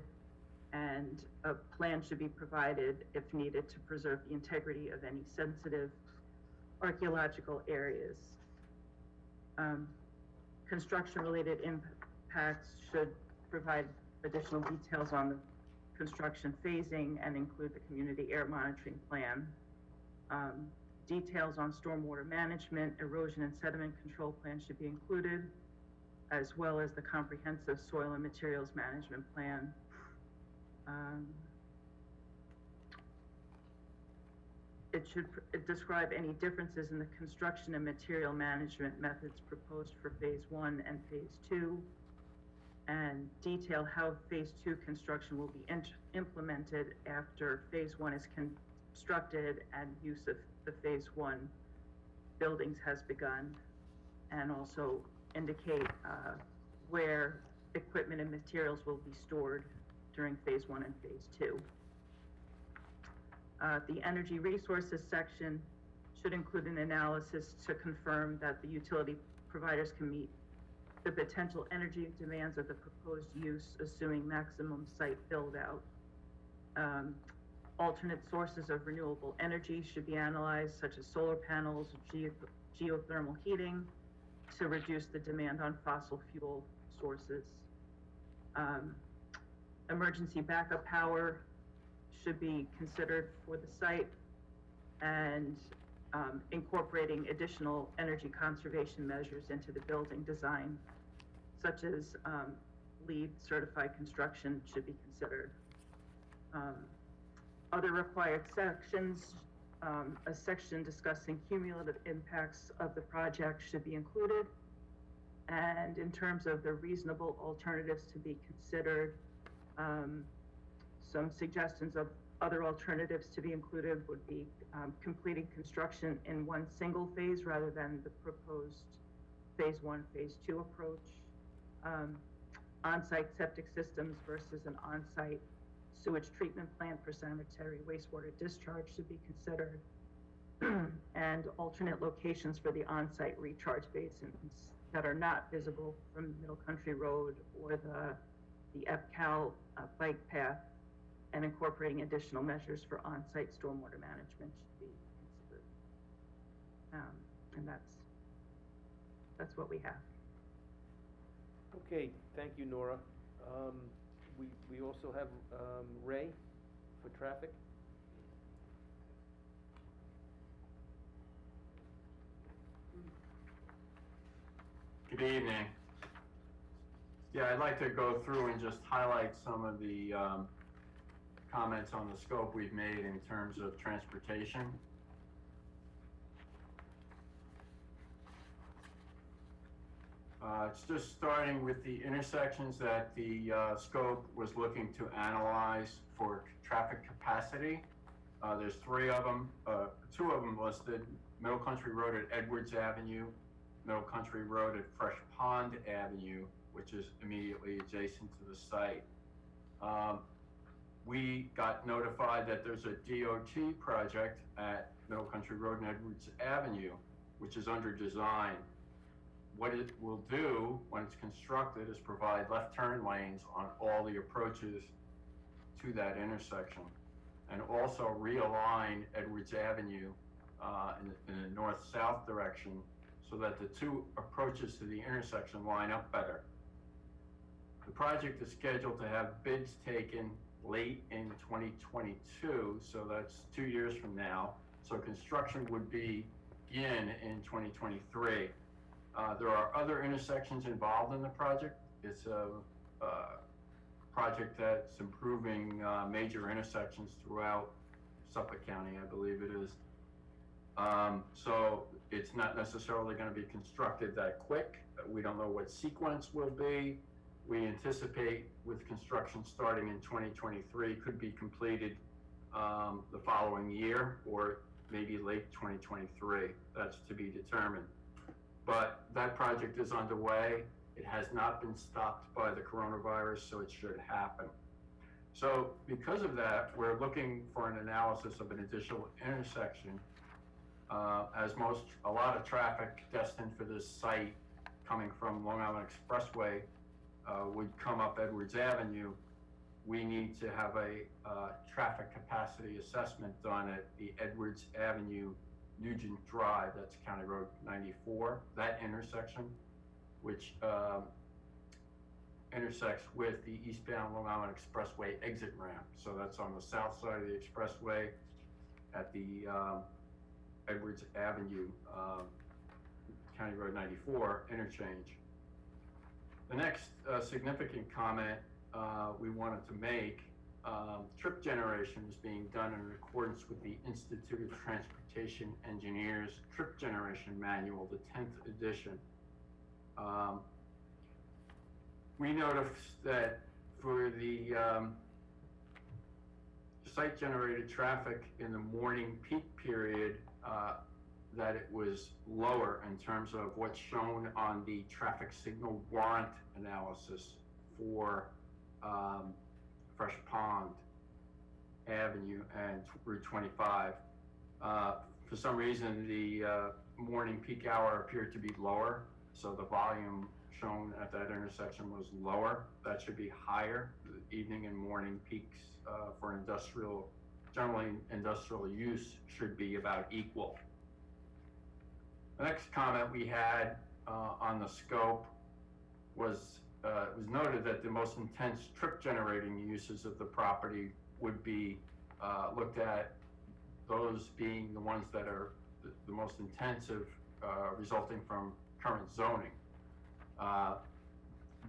and a plan should be provided if needed to preserve the integrity of any sensitive archaeological areas. Construction-related impacts should provide additional details on the construction phasing and include the community air monitoring plan. Details on stormwater management, erosion and sediment control plan should be included, as well as the comprehensive soil and materials management plan. It should describe any differences in the construction and material management methods proposed for phase 1 and phase 2, and detail how phase 2 construction will be implemented after phase 1 is constructed and use of the phase 1 buildings has begun, and also indicate where equipment and materials will be stored during phase 1 and phase 2. The energy resources section should include an analysis to confirm that the utility providers can meet the potential energy demands of the proposed use, assuming maximum site build out. Alternate sources of renewable energy should be analyzed, such as solar panels, geothermal heating, to reduce the demand on fossil fuel sources. Emergency backup power should be considered for the site, and incorporating additional energy conservation measures into the building design, such as LEED certified construction, should be considered. Other required sections, a section discussing cumulative impacts of the project should be included. And in terms of the reasonable alternatives to be considered, some suggestions of other alternatives to be included would be completing construction in one single phase rather than the proposed phase 1, phase 2 approach. On-site septic systems versus an on-site sewage treatment plant for sanitary wastewater discharge should be considered. And alternate locations for the on-site recharge basins that are not visible from Middle Country Road or the EPCAL bike path, and incorporating additional measures for on-site stormwater management should be considered. And that's what we have. Okay, thank you, Nora. We also have Ray for traffic. Good evening. Yeah, I'd like to go through and just highlight some of the comments on the scope we've made in terms of transportation. It's just starting with the intersections that the scope was looking to analyze for traffic capacity. There's 3 of them, 2 of them listed: Middle Country Road at Edwards Avenue, Middle Country Road at Fresh Pond Avenue, which is immediately adjacent to the site. We got notified that there's a DOT project at Middle Country Road and Edwards Avenue, which is under design. What it will do when it's constructed is provide left turn lanes on all the approaches to that intersection. and also realign Edwards Avenue in the north-south direction so that the two approaches to the intersection line up better. The project is scheduled to have bids taken late in 2022, so that's 2 years from now. So construction would begin in 2023. There are other intersections involved in the project. It's a project that's improving major intersections throughout Suffolk County, I believe it is. So it's not necessarily going to be constructed that quick. We don't know what sequence will be. We anticipate with construction starting in 2023, could be completed the following year or maybe late 2023. That's to be determined. But that project is underway. It has not been stopped by the coronavirus, so it should happen. So because of that, we're looking for an analysis of an additional intersection. A lot of traffic destined for this site coming from Long Island Expressway would come up Edwards Avenue. We need to have a traffic capacity assessment done at the Edwards Avenue Nugent Drive, that's County Road 94, that intersection, which intersects with the eastbound Long Island Expressway exit ramp. So that's on the south side of the expressway at the Edwards Avenue, County Road 94 interchange. The next significant comment we wanted to make, trip generation is being done in accordance with the Institute of Transportation Engineers Trip Generation Manual, the 10th edition. We noticed that for the site-generated traffic in the morning peak period, that it was lower in terms of what's shown on the traffic signal warrant analysis for Fresh Pond Avenue and Route 25. For some reason, the morning peak hour appeared to be lower, so the volume shown at that intersection was lower. That should be higher. The evening and morning peaks for generally industrial use should be about equal. The next comment we had on the scope was it was noted that the most intense trip generating uses of the property would be looked at, those being the ones that are the most intensive resulting from current zoning.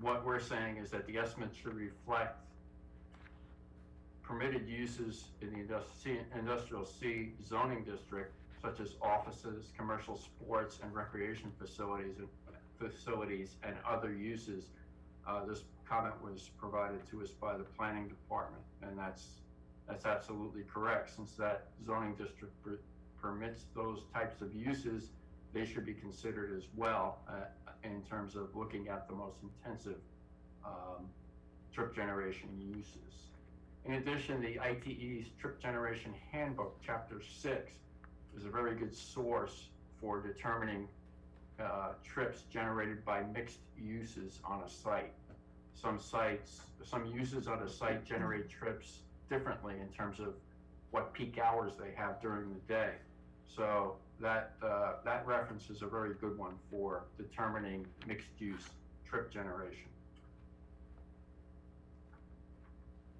What we're saying is that the estimate should reflect permitted uses in the Industrial C zoning district, such as offices, commercial sports and recreation facilities and other uses. This comment was provided to us by the planning department, and that's absolutely correct. Since that zoning district permits those types of uses, they should be considered as well in terms of looking at the most intensive trip generation uses. In addition, the ITE's Trip Generation Handbook, Chapter 6, is a very good source for determining trips generated by mixed uses on a site. Some uses on a site generate trips differently in terms of what peak hours they have during the day. So that reference is a very good one for determining mixed use trip generation.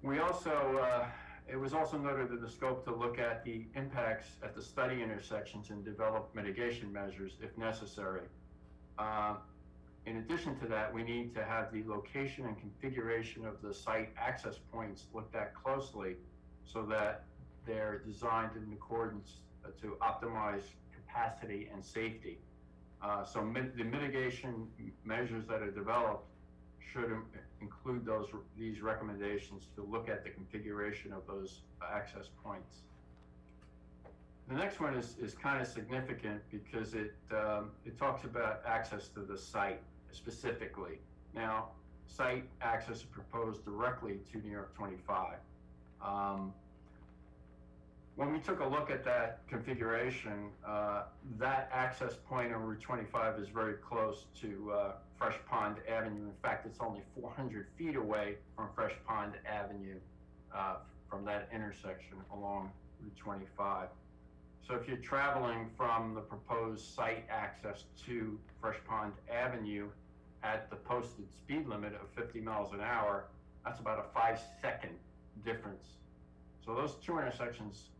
We also, it was also noted in the scope to look at the impacts at the study intersections and develop mitigation measures if necessary. In addition to that, we need to have the location and configuration of the site access points looked at closely so that they're designed in accordance to optimize capacity and safety. So the mitigation measures that are developed should include these recommendations to look at the configuration of those access points. The next one is kind of significant because it talks about access to the site specifically. Now, site access is proposed directly to New York 25. When we took a look at that configuration, that access point on Route 25 is very close to Fresh Pond Avenue. In fact, it's only 400 feet away from Fresh Pond Avenue from that intersection along Route 25. So if you're traveling from the proposed site access to Fresh Pond Avenue at the posted speed limit of 50 miles an hour, that's about a 5-second difference. So those two intersections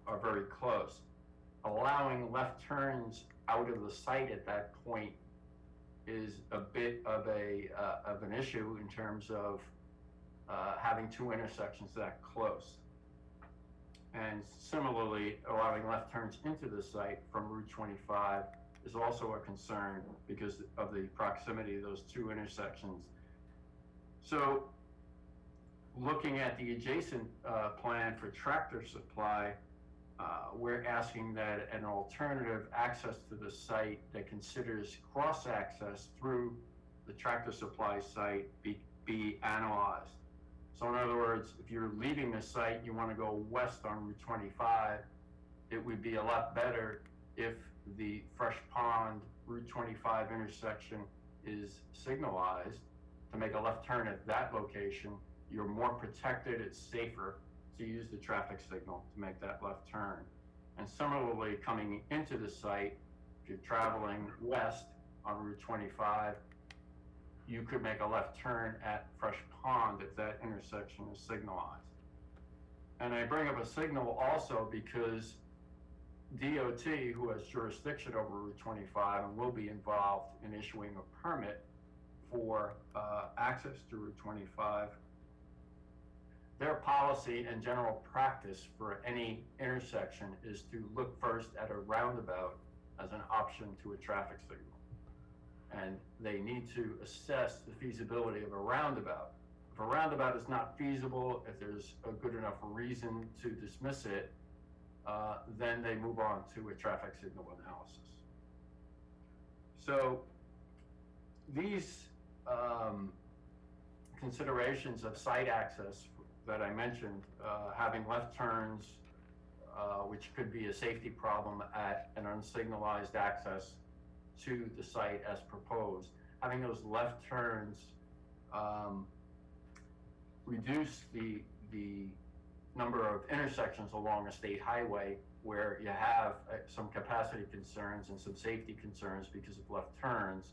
are very close. Allowing left turns out of the site at that point is a bit of an issue in terms of having two intersections that close. And similarly, allowing left turns into the site from Route 25 is also a concern because of the proximity of those two intersections. So looking at the adjacent plan for Tractor Supply, we're asking that an alternative access to the site that considers cross-access through the Tractor Supply site be analyzed. So in other words, if you're leaving the site, you want to go west on Route 25, it would be a lot better if the Fresh Pond Route 25 intersection is signalized to make a left turn at that location. You're more protected, it's safer to use the traffic signal to make that left turn. And similarly, coming into the site, if you're traveling west on Route 25, you could make a left turn at Fresh Pond if that intersection is signalized. And I bring up a signal also because DOT, who has jurisdiction over Route 25 and will be involved in issuing a permit for access to Route 25, their policy and general practice for any intersection is to look first at a roundabout as an option to a traffic signal. And they need to assess the feasibility of a roundabout. If a roundabout is not feasible, if there's a good enough reason to dismiss it, then they move on to a traffic signal analysis. So these considerations of site access that I mentioned, having left turns, which could be a safety problem at an unsignalized access to the site as proposed, having those left turns reduce the number of intersections along a state highway where you have some capacity concerns and some safety concerns because of left turns,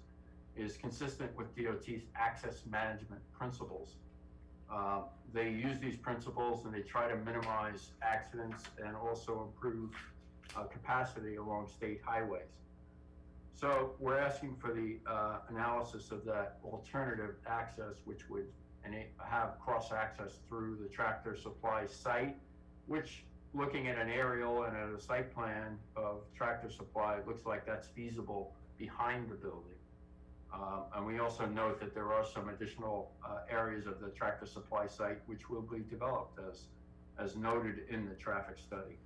is consistent with DOT's access management principles. They use these principles and they try to minimize accidents and also improve capacity along state highways. So we're asking for the analysis of that alternative access, which would have cross-access through the Tractor Supply site, which, looking at an aerial and at a site plan of Tractor Supply, it looks like that's feasible behind the building. And we also note that there are some additional areas of the Tractor Supply site which will be developed as noted in the traffic study.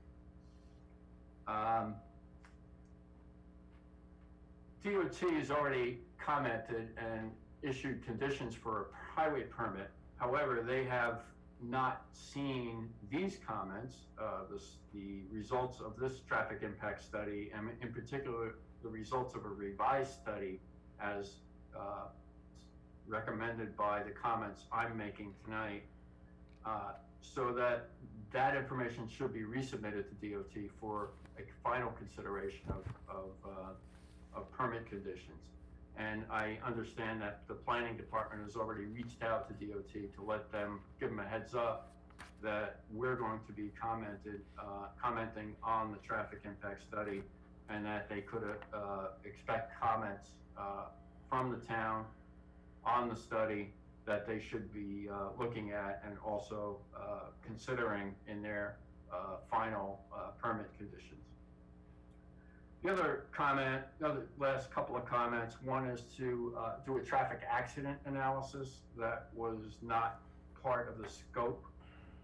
DOT has already commented and issued conditions for a highway permit. However, they have not seen these comments, the results of this traffic impact study, and in particular, the results of a revised study as recommended by the comments I'm making tonight, so that information should be resubmitted to DOT for a final consideration of permit conditions. And I understand that the planning department has already reached out to DOT to give them a heads up that we're going to be commenting on the traffic impact study, and that they could expect comments from the town on the study that they should be looking at and also considering in their final permit conditions. The other last couple of comments, one is to do a traffic accident analysis that was not part of the scope.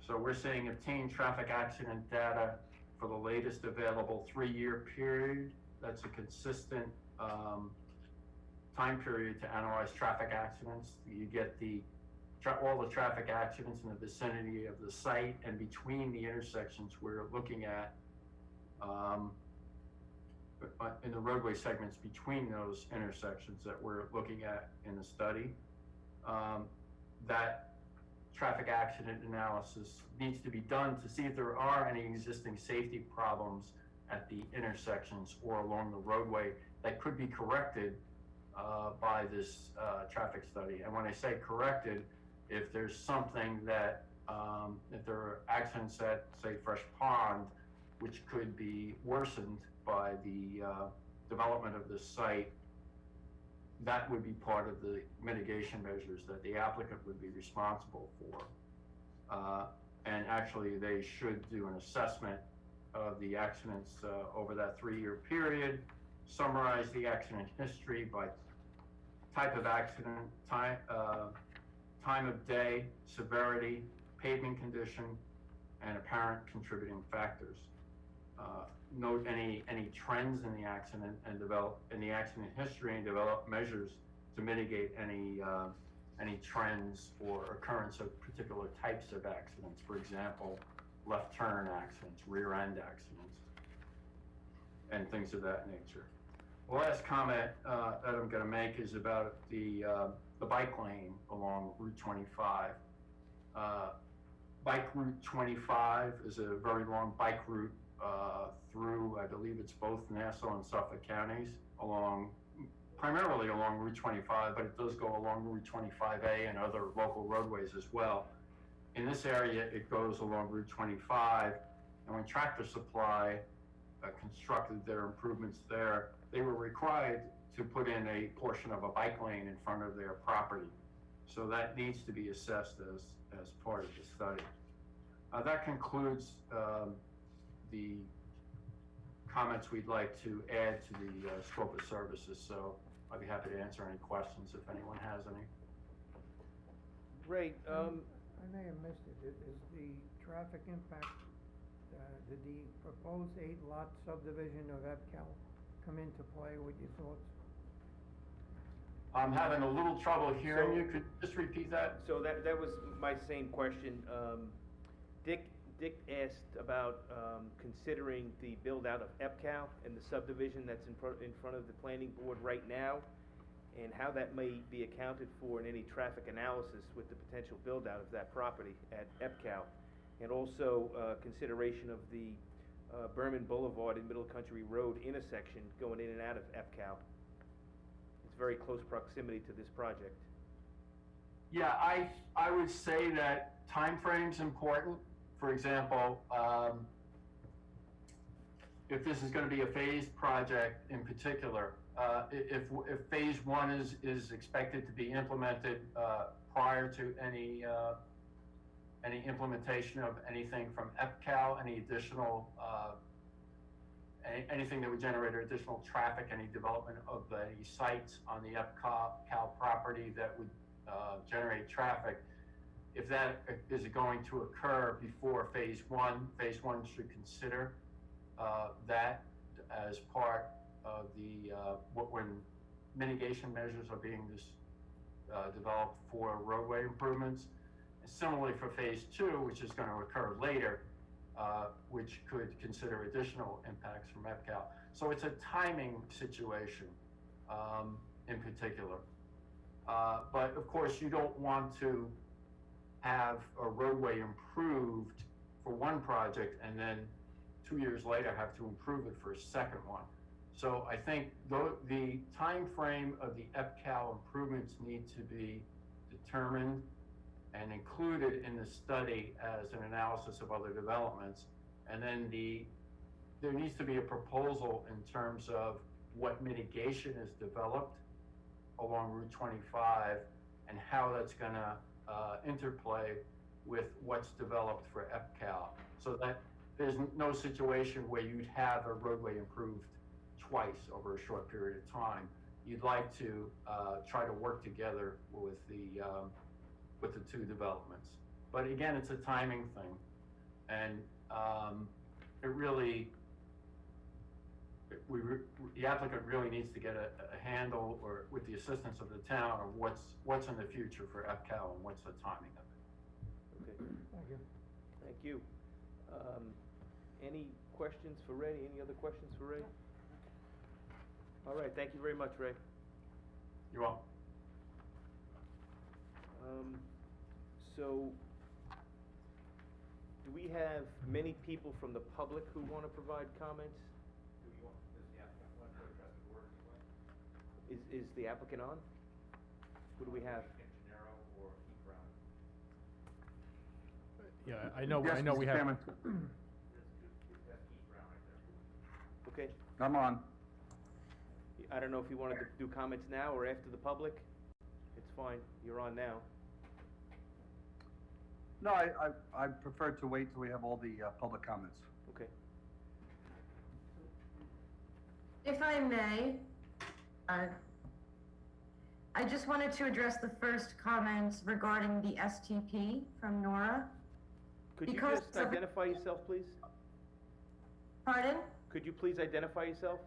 So we're saying obtain traffic accident data for the latest available 3-year period. That's a consistent time period to analyze traffic accidents. You get all the traffic accidents in the vicinity of the site and between the intersections we're looking at, in the roadway segments between those intersections that we're looking at in the study. That traffic accident analysis needs to be done to see if there are any existing safety problems at the intersections or along the roadway that could be corrected by this traffic study. And when I say corrected, if there's something that, if there are accidents at, say, Fresh Pond, which could be worsened by the development of this site, that would be part of the mitigation measures that the applicant would be responsible for. And actually, they should do an assessment of the accidents over that 3-year period, summarize the accident history by type of accident, time of day, severity, pavement condition, and apparent contributing factors. Note any trends in the accident and develop in the accident history and develop measures to mitigate any trends or occurrence of particular types of accidents. For example, left turn accidents, rear end accidents, and things of that nature. The last comment that I'm going to make is about the bike lane along Route 25. Bike Route 25 is a very long bike route through, I believe it's both Nassau and Suffolk counties, primarily along Route 25, but it does go along Route 25A and other local roadways as well. In this area, it goes along Route 25, and when Tractor Supply constructed their improvements there, they were required to put in a portion of a bike lane in front of their property. So that needs to be assessed as part of the study. That concludes the comments we'd like to add to the scope of services. So I'd be happy to answer any questions if anyone has any. Ray, I may have missed it. Is the traffic impact, did the proposed 8-lot subdivision of EPCAL come into play with your thoughts? I'm having a little trouble hearing you. Could you just repeat that? so that was my same question. Dick asked about considering the build-out of EPCAL and the subdivision that's in front of the planning board right now, and how that may be accounted for in any traffic analysis with the potential build-out of that property at EPCAL, and also consideration of the Berman Boulevard and Middle Country Road intersection going in and out of EPCAL. It's very close proximity to this project. Yeah, I would say that time frame's important. For example, if this is going to be a phased project in particular, if phase 1 is expected to be implemented prior to any implementation of anything from EPCAL, any additional anything that would generate additional traffic, any development of any sites on the EPCAL property that would generate traffic. If that is going to occur before phase 1, phase 1 should consider that as part of the when mitigation measures are being developed for roadway improvements. And similarly for phase 2, which is going to occur later, which could consider additional impacts from EPCAL. So it's a timing situation in particular. But of course, you don't want to have a roadway improved for one project and then 2 years later have to improve it for a second one. So I think the time frame of the EPCAL improvements need to be determined and included in the study as an analysis of other developments. And then there needs to be a proposal in terms of what mitigation is developed along Route 25 and how that's going to interplay with what's developed for EPCAL, so that there's no situation where you'd have a roadway improved twice over a short period of time. You'd like to try to work together with the two developments. But again, it's a timing thing, and it really, the applicant really needs to get a handle, or with the assistance of the town, of what's in the future for EPCAL and what's the timing of it. Okay, Thank you. thank you. Any questions for Ray? Any other questions for Ray? All right, thank you very much, Ray. You're welcome. So, do we have many people from the public who want to provide comments? Is the applicant on? Who do we have? Yeah, I know we have. Okay, I'm on. I don't know if you wanted to do comments now or after the public. It's fine, you're on now. No, I prefer to wait till we have all the public comments. Okay. If I may, I just wanted to address the first comments regarding the STP from Nora. Could you Because just of- identify yourself, please? Pardon? Could you please identify yourself?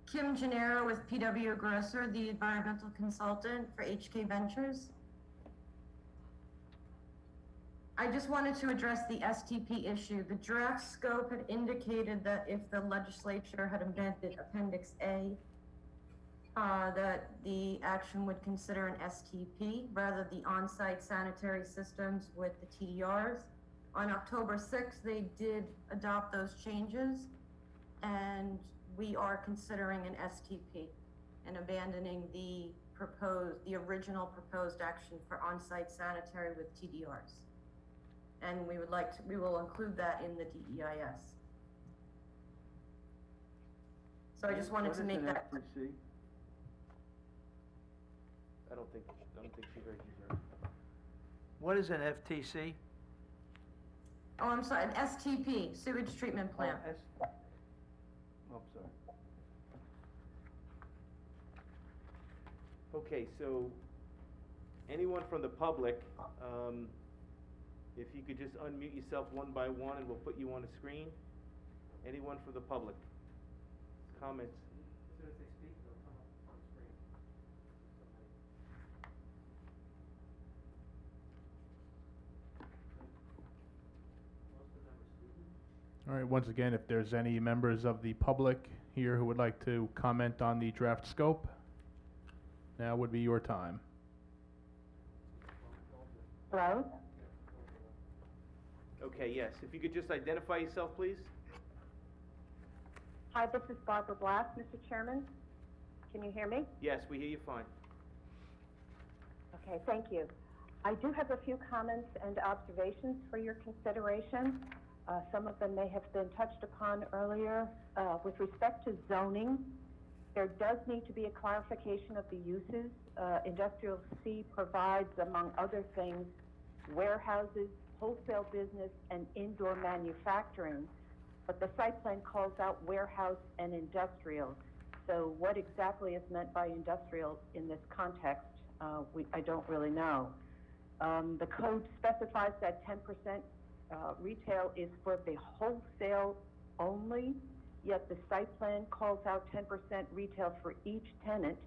Kim Gennaro with PW Grosser, the environmental consultant for HK Ventures. I just wanted to address the STP issue. The draft scope had indicated that if the legislature had amended Appendix A, that the action would consider an STP rather the on-site sanitary systems with the TDRs. On October 6th, they did adopt those changes, and we are considering an STP and abandoning the original proposed action for on-site sanitary with TDRs. And we will include that in the DEIS. So I just wanted to make that. What is an FTC? I don't think she heard you, sir. What is an FTC? Oh, I'm sorry, an STP, sewage treatment plant. Oh, I'm sorry. Okay, so, anyone from the public, if you could just unmute yourself one by one and we'll put you on the screen. Anyone from the public? Comments? As soon as they speak, they'll come up on the screen. All right, once again, if there's any members of the public here who would like to comment on the draft scope, now would be your time. Hello? Okay, yes, if you could just identify yourself, please? Hi, this is Barbara Blass, Mr. Chairman. Can you hear me? Yes, we hear you fine. Okay, thank you. I do have a few comments and observations for your consideration. Some of them may have been touched upon earlier. With respect to zoning, there does need to be a clarification of the uses. Industrial C provides, among other things, warehouses, wholesale business, and indoor manufacturing, but the site plan calls out warehouse and industrial. So what exactly is meant by industrial in this context, I don't really know. The code specifies that 10% retail is for the wholesale only, yet the site plan calls out 10% retail for each tenant,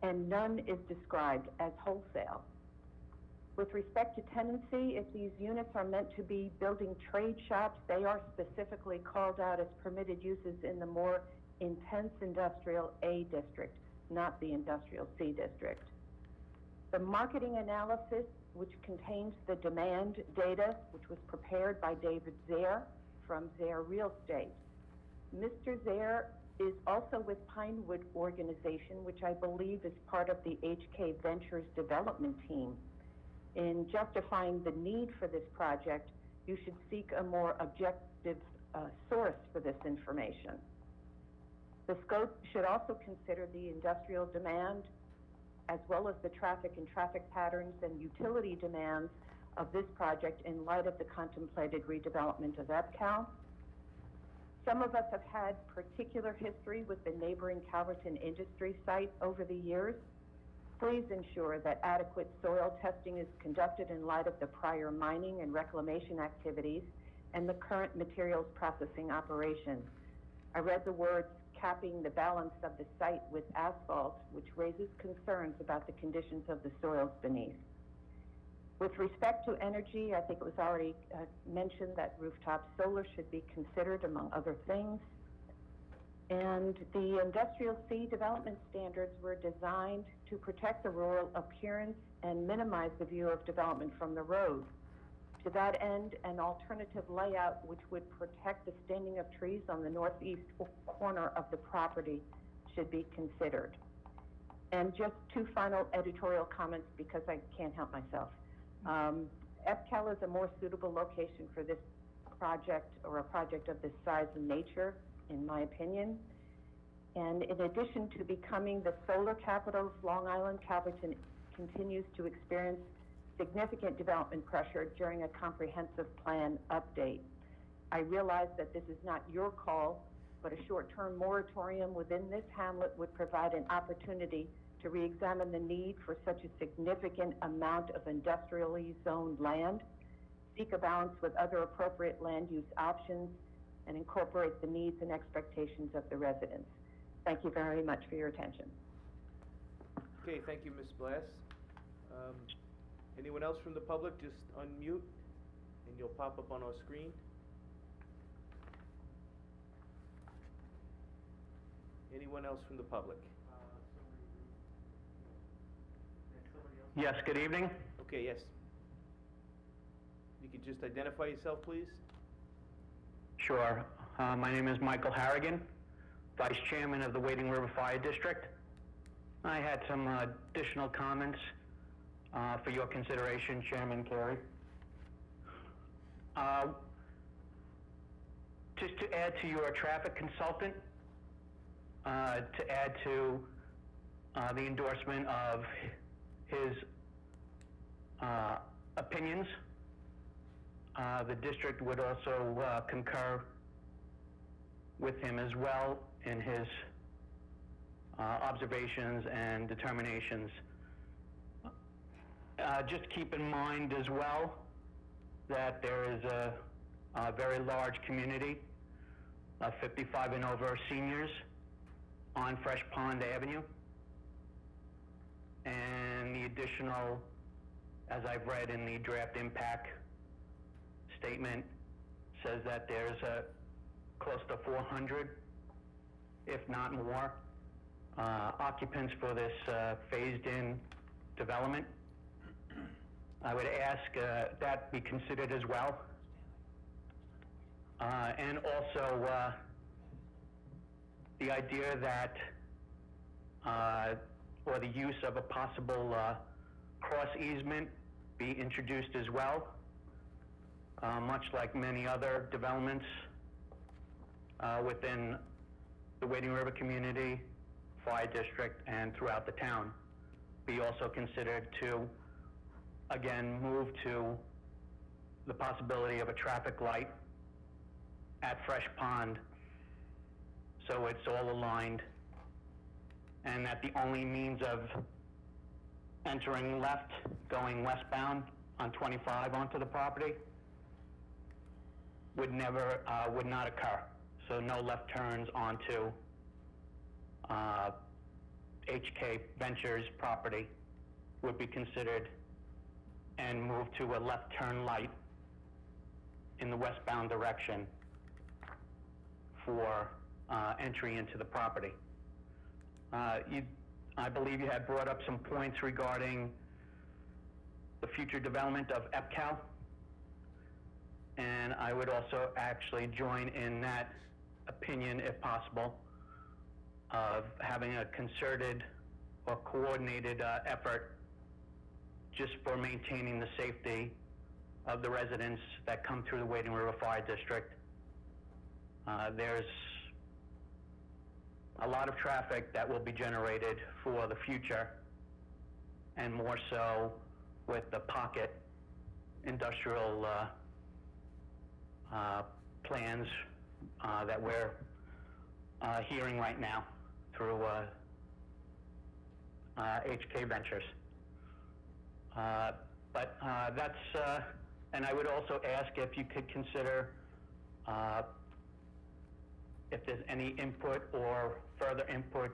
and none is described as wholesale. With respect to tenancy, if these units are meant to be building trade shops, they are specifically called out as permitted uses in the more intense industrial A district, not the industrial C district. The marketing analysis, which contains the demand data, which was prepared by David Zaire from Zaire Real Estate. Mr. Zaire is also with Pinewood Organization, which I believe is part of the HK Ventures development team. In justifying the need for this project, you should seek a more objective source for this information. The scope should also consider the industrial demand, as well as the traffic and traffic patterns and utility demands of this project in light of the contemplated redevelopment of EPCAL. Some of us have had particular history with the neighboring Calverton Industry site over the years. Please ensure that adequate soil testing is conducted in light of the prior mining and reclamation activities and the current materials processing operation. I read the words capping the balance of the site with asphalt, which raises concerns about the conditions of the soils beneath. With respect to energy, I think it was already mentioned that rooftop solar should be considered among other things. And the Industrial C development standards were designed to protect the rural appearance and minimize the view of development from the road. To that end, an alternative layout which would protect the standing of trees on the northeast corner of the property should be considered. And just two final editorial comments because I can't help myself. EPCAL is a more suitable location for this project, or a project of this size and nature, in my opinion. And in addition to becoming the solar capital of Long Island, Calverton continues to experience significant development pressure during a comprehensive plan update. I realize that this is not your call, but a short-term moratorium within this hamlet would provide an opportunity to re-examine the need for such a significant amount of industrially zoned land, seek a balance with other appropriate land use options, and incorporate the needs and expectations of the residents. Thank you very much for your attention. Okay, thank you, Ms. Blass. Anyone else from the public, just unmute, and you'll pop up on our screen. Anyone else from the public? Yes, good evening. Okay, yes. You could just identify yourself, please? Sure. My name is Michael Harrigan, Vice Chairman of the Wading River Fire District. I had some additional comments for your consideration, Chairman Carey. Just to add to your traffic consultant, to add to the endorsement of his opinions, the district would also concur with him as well in his observations and determinations. Just keep in mind as well that there is a very large community of 55 and over seniors on Fresh Pond Avenue. And the additional, as I've read in the draft impact statement, says that there's close to 400, if not more, occupants for this phased-in development. I would ask that be considered as well. And also the idea that, or the use of a possible cross easement be introduced as well, much like many other developments within the Wading River community, Fire District, and throughout the town. Be also considered to, again, move to the possibility of a traffic light at Fresh Pond, so it's all aligned, and that the only means of entering left, going westbound on 25 onto the property would not occur. So no left turns onto HK Ventures property would be considered, and move to a left turn light in the westbound direction for entry into the property. I believe you had brought up some points regarding the future development of EPCAL, and I would also actually join in that opinion, if possible, of having a concerted or coordinated effort just for maintaining the safety of the residents that come through the Wading River Fire District. There's a lot of traffic that will be generated for the future, and more so with the pocket industrial plans that we're hearing right now through HK Ventures. But that's, and I would also ask if you could consider if there's any input or further input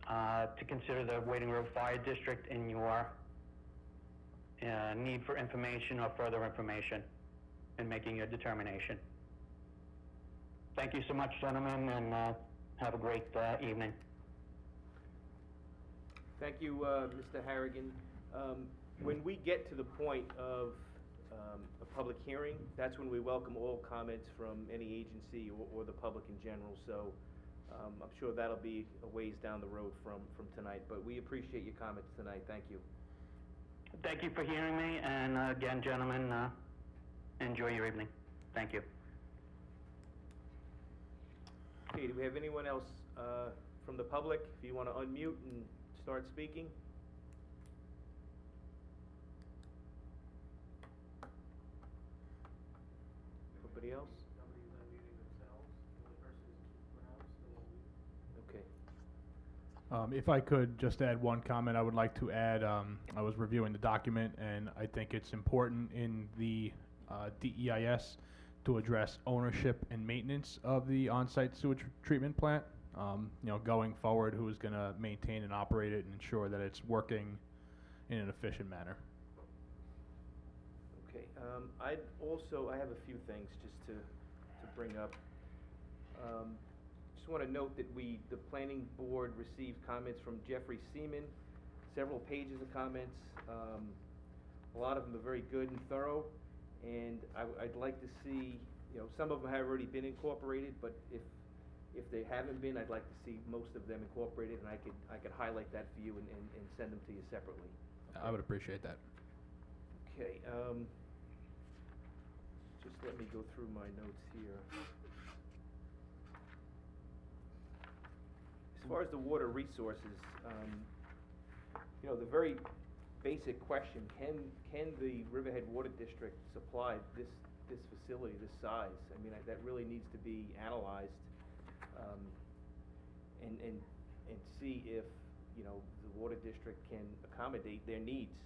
to consider the Wading River Fire District in your need for information or further information in making your determination. Thank you so much, gentlemen, and have a great evening. Thank you, Mr. Harrigan. When we get to the point of a public hearing. That's when we welcome all comments from any agency or the public in general. So I'm sure that'll be a ways down the road from tonight. But we appreciate your comments tonight. Thank you. Thank you for hearing me, and again, gentlemen, enjoy your evening. Thank you. Okay, do we have anyone else from the public? If you want to unmute and start speaking. Nobody else? Nobody's unmuting themselves. The only person who's pronounced, If I could just add one comment, I would like to add, I was reviewing the document, and I think it's important in the DEIS to address ownership and maintenance of the on-site sewage treatment plant. Going forward, who's going to maintain and operate it and ensure that it's working in an efficient manner. Okay, I have a few things just to bring up. Just want to note that the planning board received comments from Jeffrey Seaman, several pages of comments. A lot of them are very good and thorough, and I'd like to see, some of them have already been incorporated, but if they haven't been, I'd like to see most of them incorporated, and I could highlight that for you and send them to you separately. I would appreciate that. Okay, just let me go through my notes here. As far as the water resources, the very basic question, can the Riverhead Water District supply this facility, this size? I mean, that really needs to be analyzed, and see if, the water district can accommodate their needs,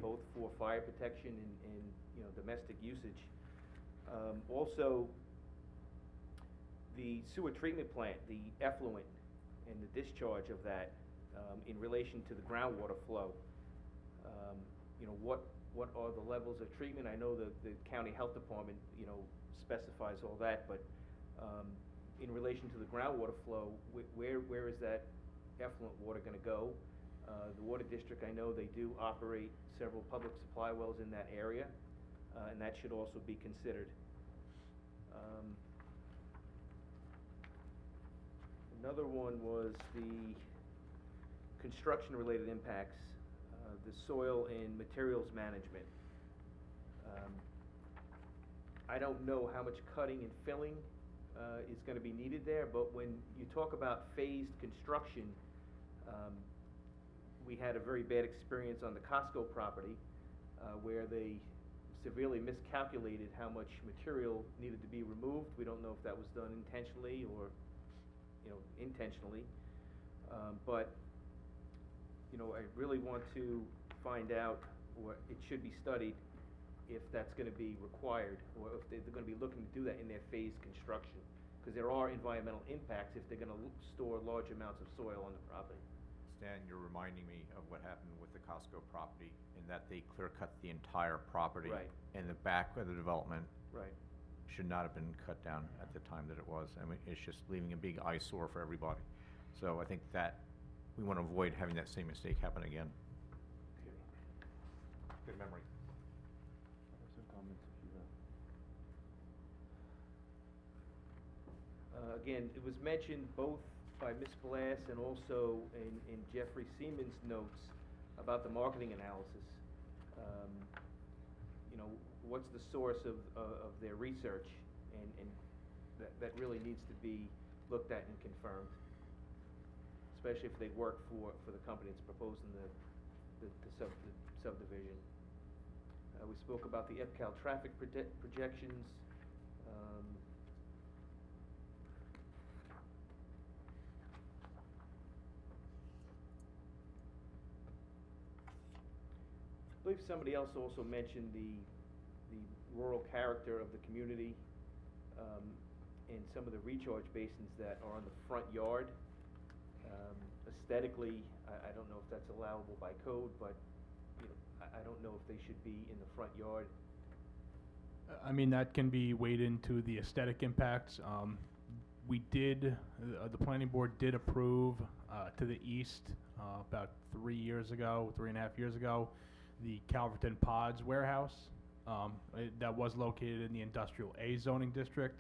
both for fire protection and domestic usage. Also, the sewer treatment plant, the effluent and the discharge of that, in relation to the groundwater flow. What are the levels of treatment? I know the county health department, specifies all that, but in relation to the groundwater flow, where is that effluent water going to go? The water district, I know they do operate several public supply wells in that area, and that should also be considered. Another one was the construction-related impacts, the soil and materials management. I don't know how much cutting and filling is going to be needed there, but when you talk about phased construction, we had a very bad experience on the Costco property where they severely miscalculated how much material needed to be removed. We don't know if that was done intentionally or intentionally, but I really want to find out, or it should be studied, if that's going to be required, or if they're going to be looking to do that in their phased construction, because there are environmental impacts if they're going to store large amounts of soil on the property. Stan, you're reminding me of what happened with the Costco property, in that they clear-cut the entire property. Right. And the back of the development Right. should not have been cut down at the time that it was. I mean, it's just leaving a big eyesore for everybody. So I think that we want to avoid having that same mistake happen again. Okay. Good memory. Some comments if you Again, it was mentioned both by Ms. Blass and also in Jeffrey Seaman's notes about the marketing analysis. What's the source of their research, and that really needs to be looked at and confirmed, especially if they work for the company that's proposing the subdivision. We spoke about the EPCAL traffic projections. I believe somebody else also mentioned the rural character of the community, and some of the recharge basins that are on the front yard. Aesthetically, I don't know if that's allowable by code, but I don't know if they should be in the front yard. I mean, that can be weighed into the aesthetic impacts. The planning board did approve to the east about 3.5 years ago, the Calverton Pods warehouse. that was located in the Industrial A zoning district,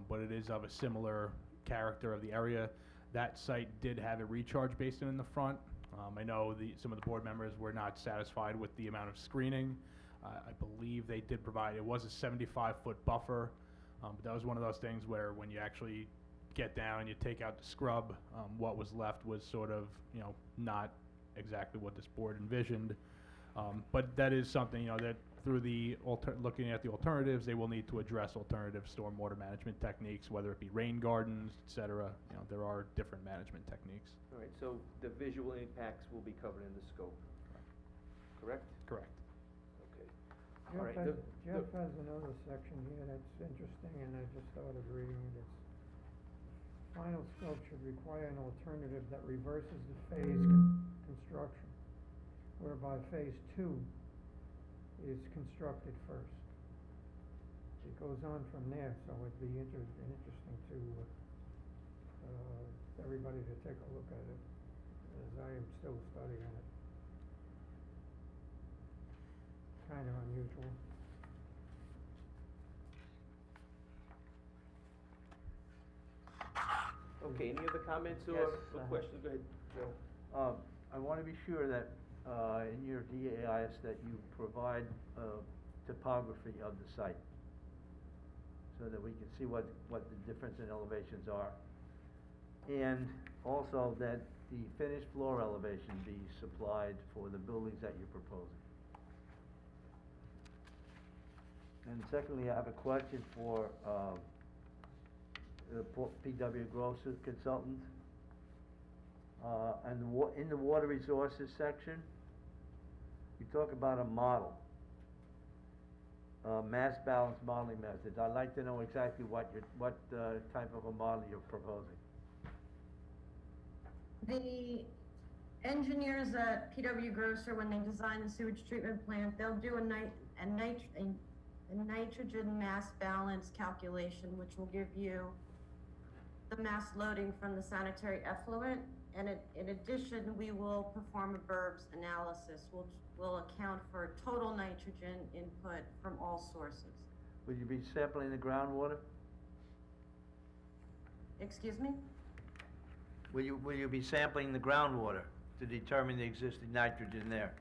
but it is of a similar character of the area. That site did have a recharge basin in the front. I know some of the board members were not satisfied with the amount of screening. I believe they did provide, it was a 75-foot buffer, but that was one of those things where when you actually get down and you take out the scrub, what was left was sort of, not exactly what this board envisioned. But that is something, that through looking at the alternatives, they will need to address alternative stormwater management techniques, whether it be rain gardens, et cetera. There are different management techniques. All right, so the visual impacts will be covered in the scope, correct? Correct. Okay. All right, Jeff has another section here that's interesting, and I just started reading it. It's final scope should require an alternative that reverses the phase construction, whereby phase 2 is constructed first. It goes on from there, so it'd be interesting to everybody to take a look at it, as I am still studying it. Kind of unusual. Okay, any other comments or Yes, questions? Go ahead, Joe. I want to be sure that, in your DAIS, that you provide, topography of the site, so that we can see what the difference in elevations are. And also that the finished floor elevation be supplied for the buildings that you're proposing. And secondly, I have a question for, the PW Grosser consultant. And in the water resources section, you talk about a model, mass balance modeling methods. I'd like to know exactly what type of a model you're proposing. The engineers at PW Grosser, when they design the sewage treatment plant, they'll do a nitrogen mass balance calculation, which will give you the mass loading from the sanitary effluent. And in addition, we will perform a Burbs analysis, which will account for total nitrogen input from all sources. Will you be sampling the groundwater? Excuse me? Will you be sampling the groundwater to determine the existing nitrogen there?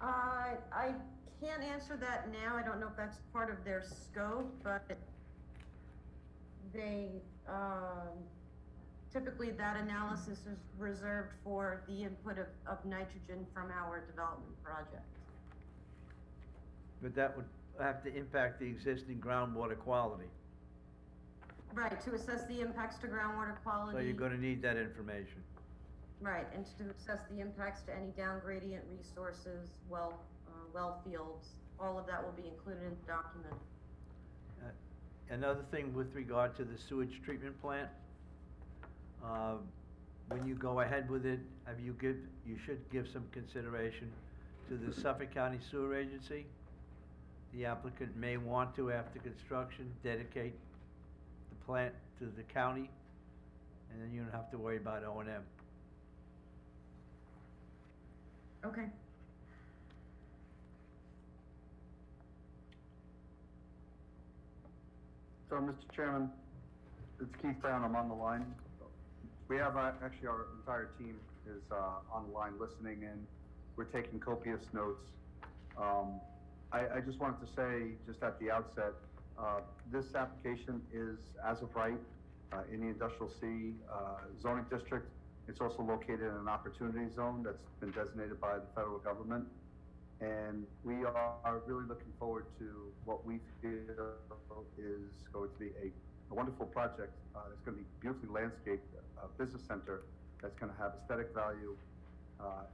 I can't answer that now. I don't know if that's part of their scope, but they, typically that analysis is reserved for the input of nitrogen from our development project. But that would have to impact the existing groundwater quality. Right, to assess the impacts to groundwater quality. So you're gonna need that information. Right, and to assess the impacts to any down gradient resources, well fields, all of that will be included in the document. Another thing with regard to the sewage treatment plant, when you go ahead with it, you should give some consideration to the Suffolk County Sewer Agency. The applicant may want to, after construction, dedicate the plant to the county, and then you don't have to worry about O&M. Okay. So, Mr. Chairman, it's Keith Brown, I'm on the line. We have, actually, our entire team is on the line listening, and we're taking copious notes. I just wanted to say, just at the outset, this application is, as of right, in the Industrial C zoning district. It's also located in an opportunity zone that's been designated by the federal government. And we are really looking forward to what we feel is going to be a wonderful project. It's going to be beautifully landscaped, business center that's going to have aesthetic value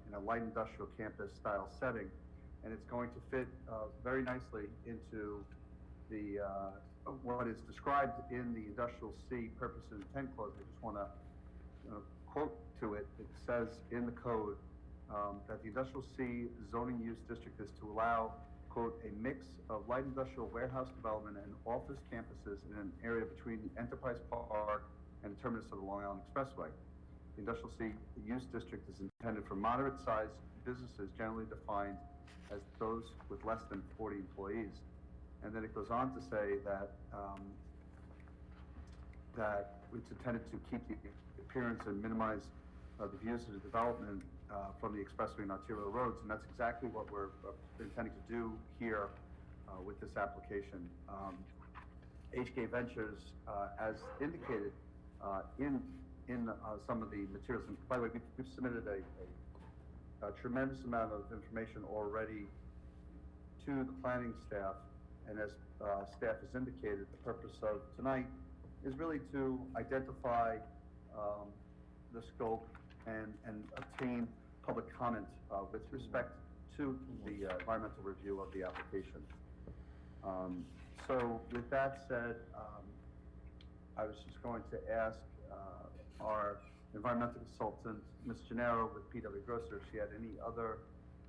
in a light industrial campus style setting. And it's going to fit very nicely into the what is described in the Industrial C purpose and intent clause. I just want to quote to it. It says in the code that the Industrial C zoning use district is to allow, quote, a mix of light industrial warehouse development and office campuses in an area between the Enterprise Park and the terminus of the Long Island Expressway. The Industrial C use district is intended for moderate-sized businesses generally defined as those with less than 40 employees. And then it goes on to say that, that it's intended to keep the appearance and minimize the views of the development from the expressway and arterial roads, and that's exactly what we're intending to do here with this application. HK Ventures, as indicated in some of the materials, and by the way, we've submitted a tremendous amount of information already to the planning staff, and as staff has indicated, the purpose of tonight is really to identify the scope and obtain public comment with respect to the environmental review of the application. So with that said, I was just going to ask our environmental consultant, Ms. Gennaro with PW Grosser, if she had any other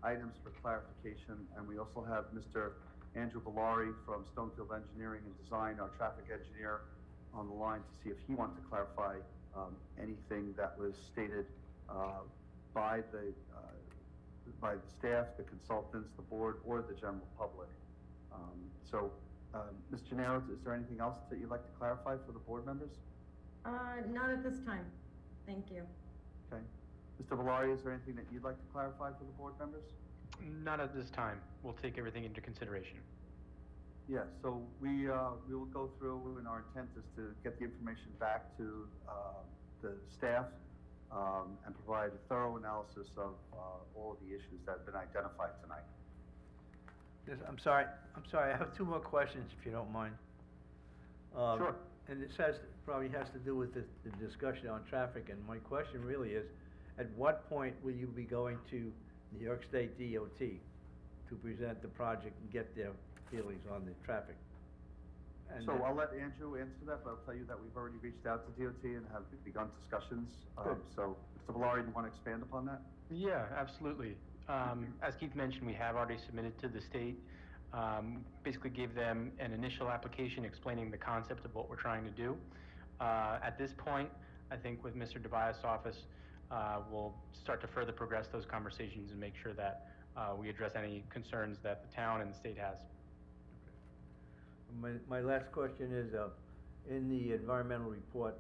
items for clarification. And we also have Mr. Andrew Valari from Stonefield Engineering and Design, our traffic engineer, on the line to see if he wanted to clarify anything that was stated by the staff, the consultants, the board, or the general public. Ms. Gennaro, is there anything else that you'd like to clarify for the board members? Not at this time. Thank you. Okay. Mr. Valari, is there anything that you'd like to clarify for the board members? Not at this time. We'll take everything into consideration. Yes, so we will go through, and our intent is to get the information back to the staff and provide a thorough analysis of all of the issues that have been identified tonight. Yes, I'm sorry, I have two more questions, if you don't mind. Sure. And this probably has to do with the discussion on traffic, and my question really is, at what point will you be going to New York State DOT to present the project and get their feelings on the traffic? And So I'll let Andrew answer that, but I'll tell you that we've already reached out to DOT and have begun discussions. Good. So, Mr. Valari, do you want to expand upon that? Yeah, absolutely. As Keith mentioned, we have already submitted to the state. Basically gave them an initial application explaining the concept of what we're trying to do. At this point, I think with Mr. DeVias' office, we'll start to further progress those conversations and make sure that we address any concerns that the town and the state has. My last question is, in the environmental report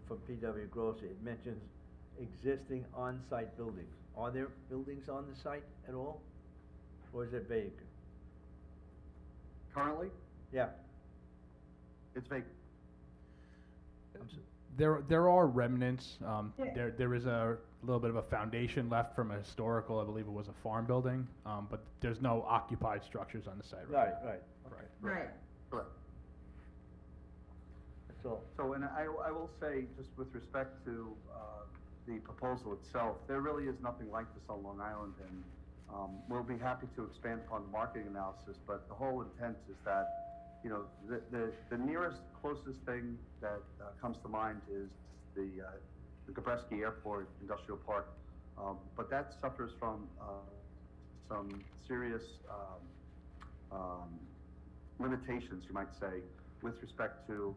from PW Grosser, it mentions existing on-site buildings. Are there buildings on the site at all? Or is it vague? Currently, Yeah. it's vacant. There are remnants. Yeah. There is a little bit of a foundation left from a historical, I believe it was a farm building, but there's no occupied structures on the site right now. Right. Right. Correct. That's all. So, and I will say, just with respect to the proposal itself, there really is nothing like this on Long Island, and we'll be happy to expand upon the marketing analysis, but the whole intent is that, you know, the nearest, closest thing that comes to mind is the Gabreski Airport Industrial Park, but that suffers from some serious limitations, you might say, with respect to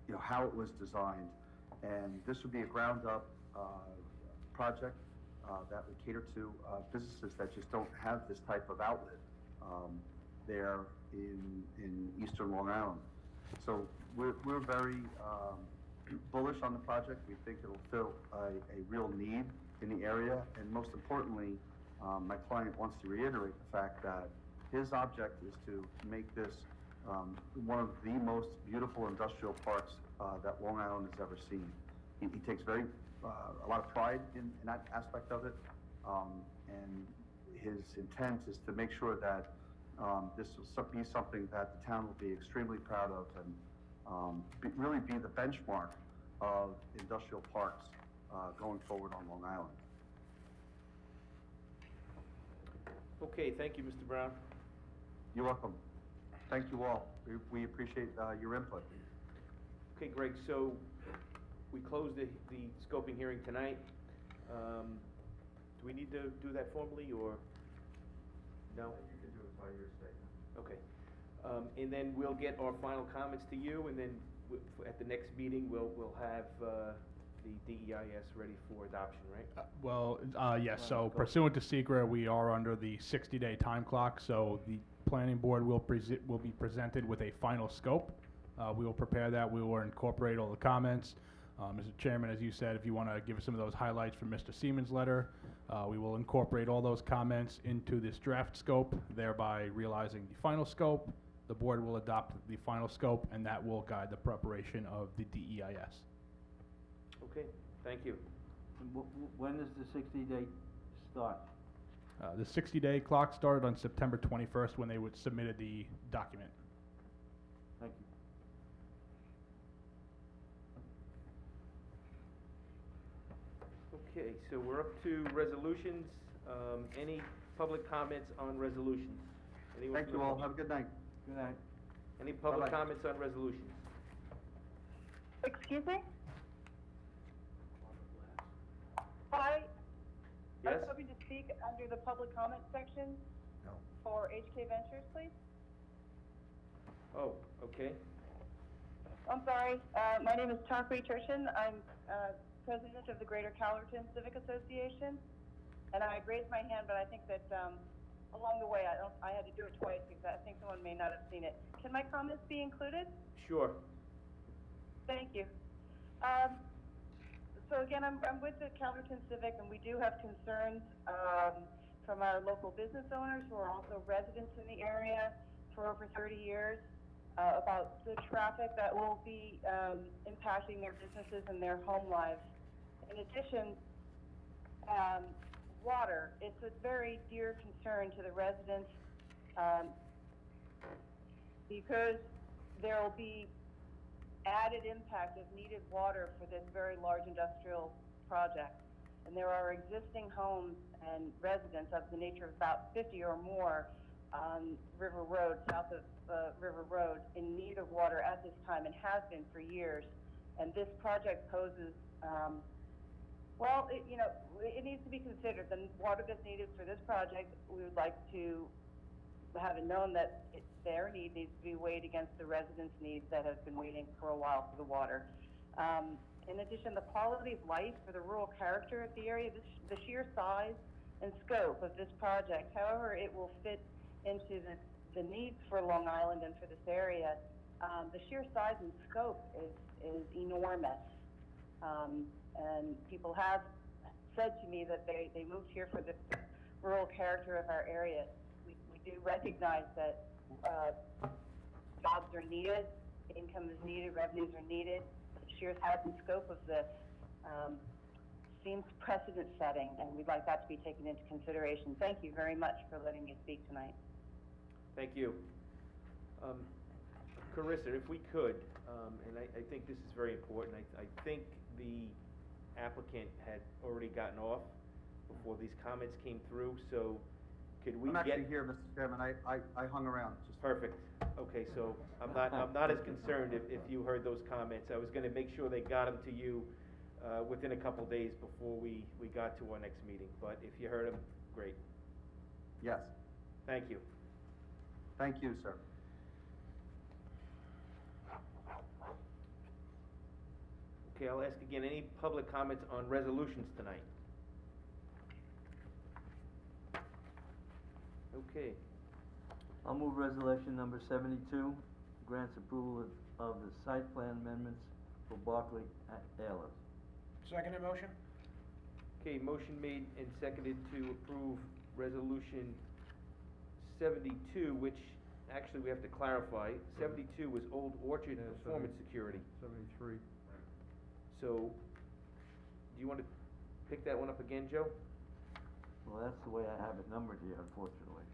you know, how it was designed. And this would be a ground-up project that would cater to businesses that just don't have this type of outlet there in eastern Long Island. So we're very bullish on the project. We think it'll fill a real need in the area, and most importantly, my client wants to reiterate the fact that his object is to make this one of the most beautiful industrial parks that Long Island has ever seen. He takes a lot of pride in that aspect of it, and his intent is to make sure that this will be something that the town will be extremely proud of, and really be the benchmark of industrial parks going forward on Long Island. Okay, thank you, Mr. Brown. You're welcome. Thank you all. We appreciate your input. Okay, Greg, so we closed the scoping hearing tonight. Do we need to do that formally, or no? You can do it by your statement. Okay. And then we'll get our final comments to you, and then at the next meeting, we'll have the DEIS ready for adoption, right? Yes, so pursuant to SECR, we are under the 60-day time clock, so the planning board will be presented with a final scope. We will prepare that, we will incorporate all the comments. Mr. Chairman, as you said, if you want to give us some of those highlights from Mr. Siemens' letter, we will incorporate all those comments into this draft scope, thereby realizing the final scope. The board will adopt the final scope, and that will guide the preparation of the DEIS. Okay, thank you. And when does the 60-day start? The 60-day clock started on September 21st when they submitted the document. Thank you. Okay, so we're up to resolutions. Any public comments on resolutions? Anyone Thank from you the all, public? have a good night. Good night. Any public Bye-bye. comments on resolutions? Excuse me? Hi, I Yes? was hoping to speak under the public comment section No. for HK Ventures, please. Oh, okay. I'm sorry, my name is Takri Turshin. I'm president of the Greater Calverton Civic Association. And I raised my hand, but I think that along the way, I had to do it twice because I think someone may not have seen it. Can my comments be included? Sure. Thank you. So again, I'm with the Calverton Civic, and we do have concerns from our local business owners who are also residents in the area for over 30 years about the traffic that will be impacting their businesses and their home lives. In addition, water, it's a very dear concern to the residents because there will be added impact of needed water for this very large industrial project. And there are existing homes and residents of the nature of about 50 or more on River Road, south of River Road, in need of water at this time and has been for years. And this project poses, it needs to be considered. The water that's needed for this project, we would like to have it known that their need needs to be weighed against the residents' needs that have been waiting for a while for the water. In addition, the quality of life for the rural character of the area, the sheer size and scope of this project, however it will fit into the needs for Long Island and for this area, the sheer size and scope is enormous. And people have said to me that they moved here for the rural character of our area. We do recognize that jobs are needed, income is needed, revenues are needed. The sheer size and scope of this seems precedent setting, and we'd like that to be taken into consideration. Thank you very much for letting me speak tonight. Thank you. Carissa, if we could, and I think this is very important, I think the applicant had already gotten off before these comments came through, so could we I'm get... actually here, Mr. Chairman, I hung around. Perfect. Okay, so I'm not as concerned if you heard those comments. I was gonna make sure they got them to you within a couple days before we got to our next meeting, but if you heard them, great. Yes, Thank you. thank you, sir. Okay, I'll ask again, any public comments on resolutions tonight? Okay, I'll move resolution number 72, grants approval of the site plan amendments for Barclay at Ayers. Second motion? okay, motion made and seconded to approve resolution 72, which actually we have to clarify. 72 was Old Orchard Yeah, Performance Security. 73. So, do you want to pick that one up again, Joe? Well, that's the way I have it numbered here, unfortunately.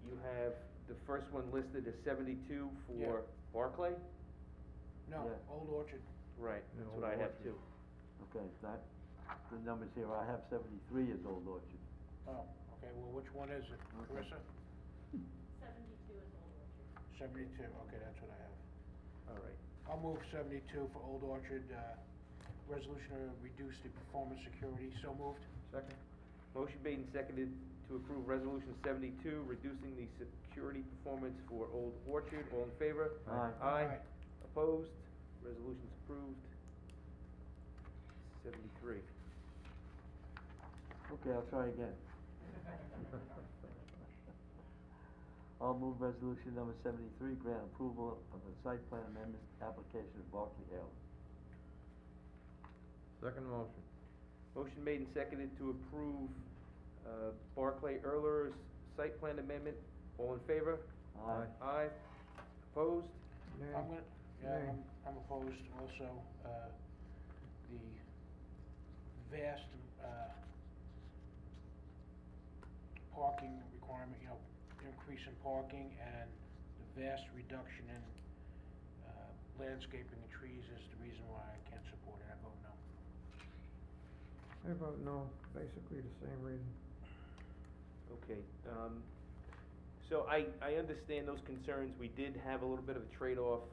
You have the first one listed as 72 for Yeah. Barclay? No, Yeah. Old Orchard. Right, Yeah, that's Old what I have Orchard. too. Okay, that, the numbers here, I have 73 as Old Orchard. Oh, okay, well, which one is it, Carissa? 72, okay, that's what I have. All right. I'll move 72 for Old Orchard, resolution to reduce the performance security, so moved. Second? Motion made and seconded to approve resolution 72, reducing the security performance for Old Orchard. All in favor? Aye. Aye. Opposed? Resolution's approved. Okay, I'll try again. I'll move resolution number 73, grant approval of the site plan amendment application of Barclay Hill. Second motion. Motion made and seconded to approve, Barclay Erler's site plan amendment. All in favor? Aye. Aye. Opposed? Nay. Yeah, I'm opposed also, the vast, parking requirement, increase in parking and the vast reduction in, landscaping and trees is the reason why I can't support it. I vote no. I vote no, basically the same reason. Okay, so I understand those concerns. We did have a little bit of a trade-off.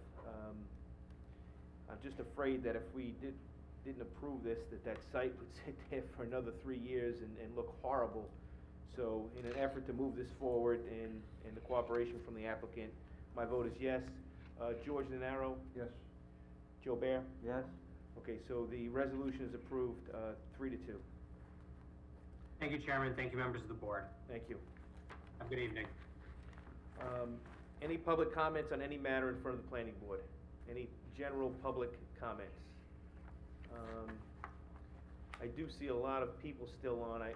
I'm just afraid that if we didn't approve this, that site would sit there for another 3 years and look horrible. So in an effort to move this forward and the cooperation from the applicant, my vote is yes. George Nenaro? Yes. Joe Bear? Yes? Okay, so the resolution is approved, 3-2. Thank you, Chairman. Thank you, members of the board. Thank you. Have a good evening. Any public comments on any matter in front of the planning board? Any general public comments? I do see a lot of people still on. I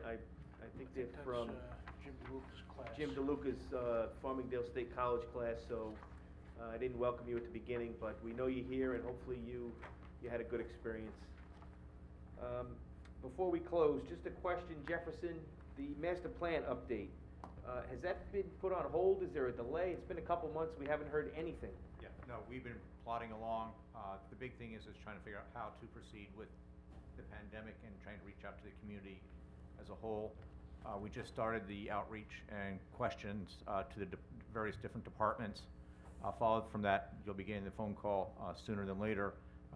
think they're from That's, Jim DeLuca's class. Jim DeLuca's Farmingdale State College class, so I didn't welcome you at the beginning, but we know you're here and hopefully you had a good experience. Before we close, just a question, Jefferson, the master plan update, has that been put on hold? Is there a delay? It's been a couple months, we haven't heard anything. Yeah, no, we've been plodding along. The big thing is trying to figure out how to proceed with the pandemic and trying to reach out to the community as a whole. We just started the outreach and questions to the various different departments. Followed from that, you'll be getting the phone call sooner than later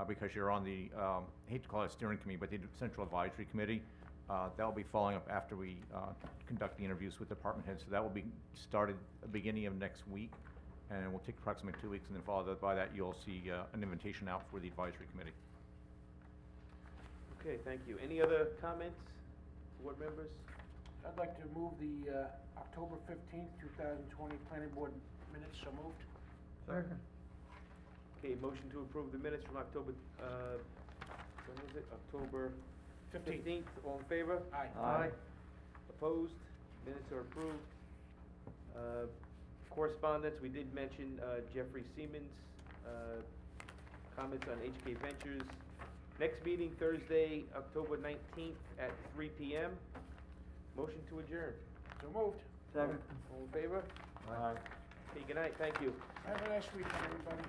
because you're on the, I hate to call it a steering committee, but the Central Advisory Committee. That will be following up after we conduct the interviews with department heads. So that will be started at the beginning of next week, and will take approximately 2 weeks, and then followed by that, you'll see an invitation out for the Advisory Committee. Okay, thank you. Any other comments, board members? I'd like to move the, October 15th, 2020 planning board minutes, so moved. Second. Okay, motion to approve the minutes from October, when was it? October 15th. All in favor? Aye. Aye. Opposed? Minutes are approved. Correspondence, we did mention Jeffrey Siemens, comments on HK Ventures. Next meeting Thursday, October 19th at 3 p.m. Motion to adjourn. So moved. Second. All in favor? Aye. Okay, good night, thank you. Have a nice weekend, everybody.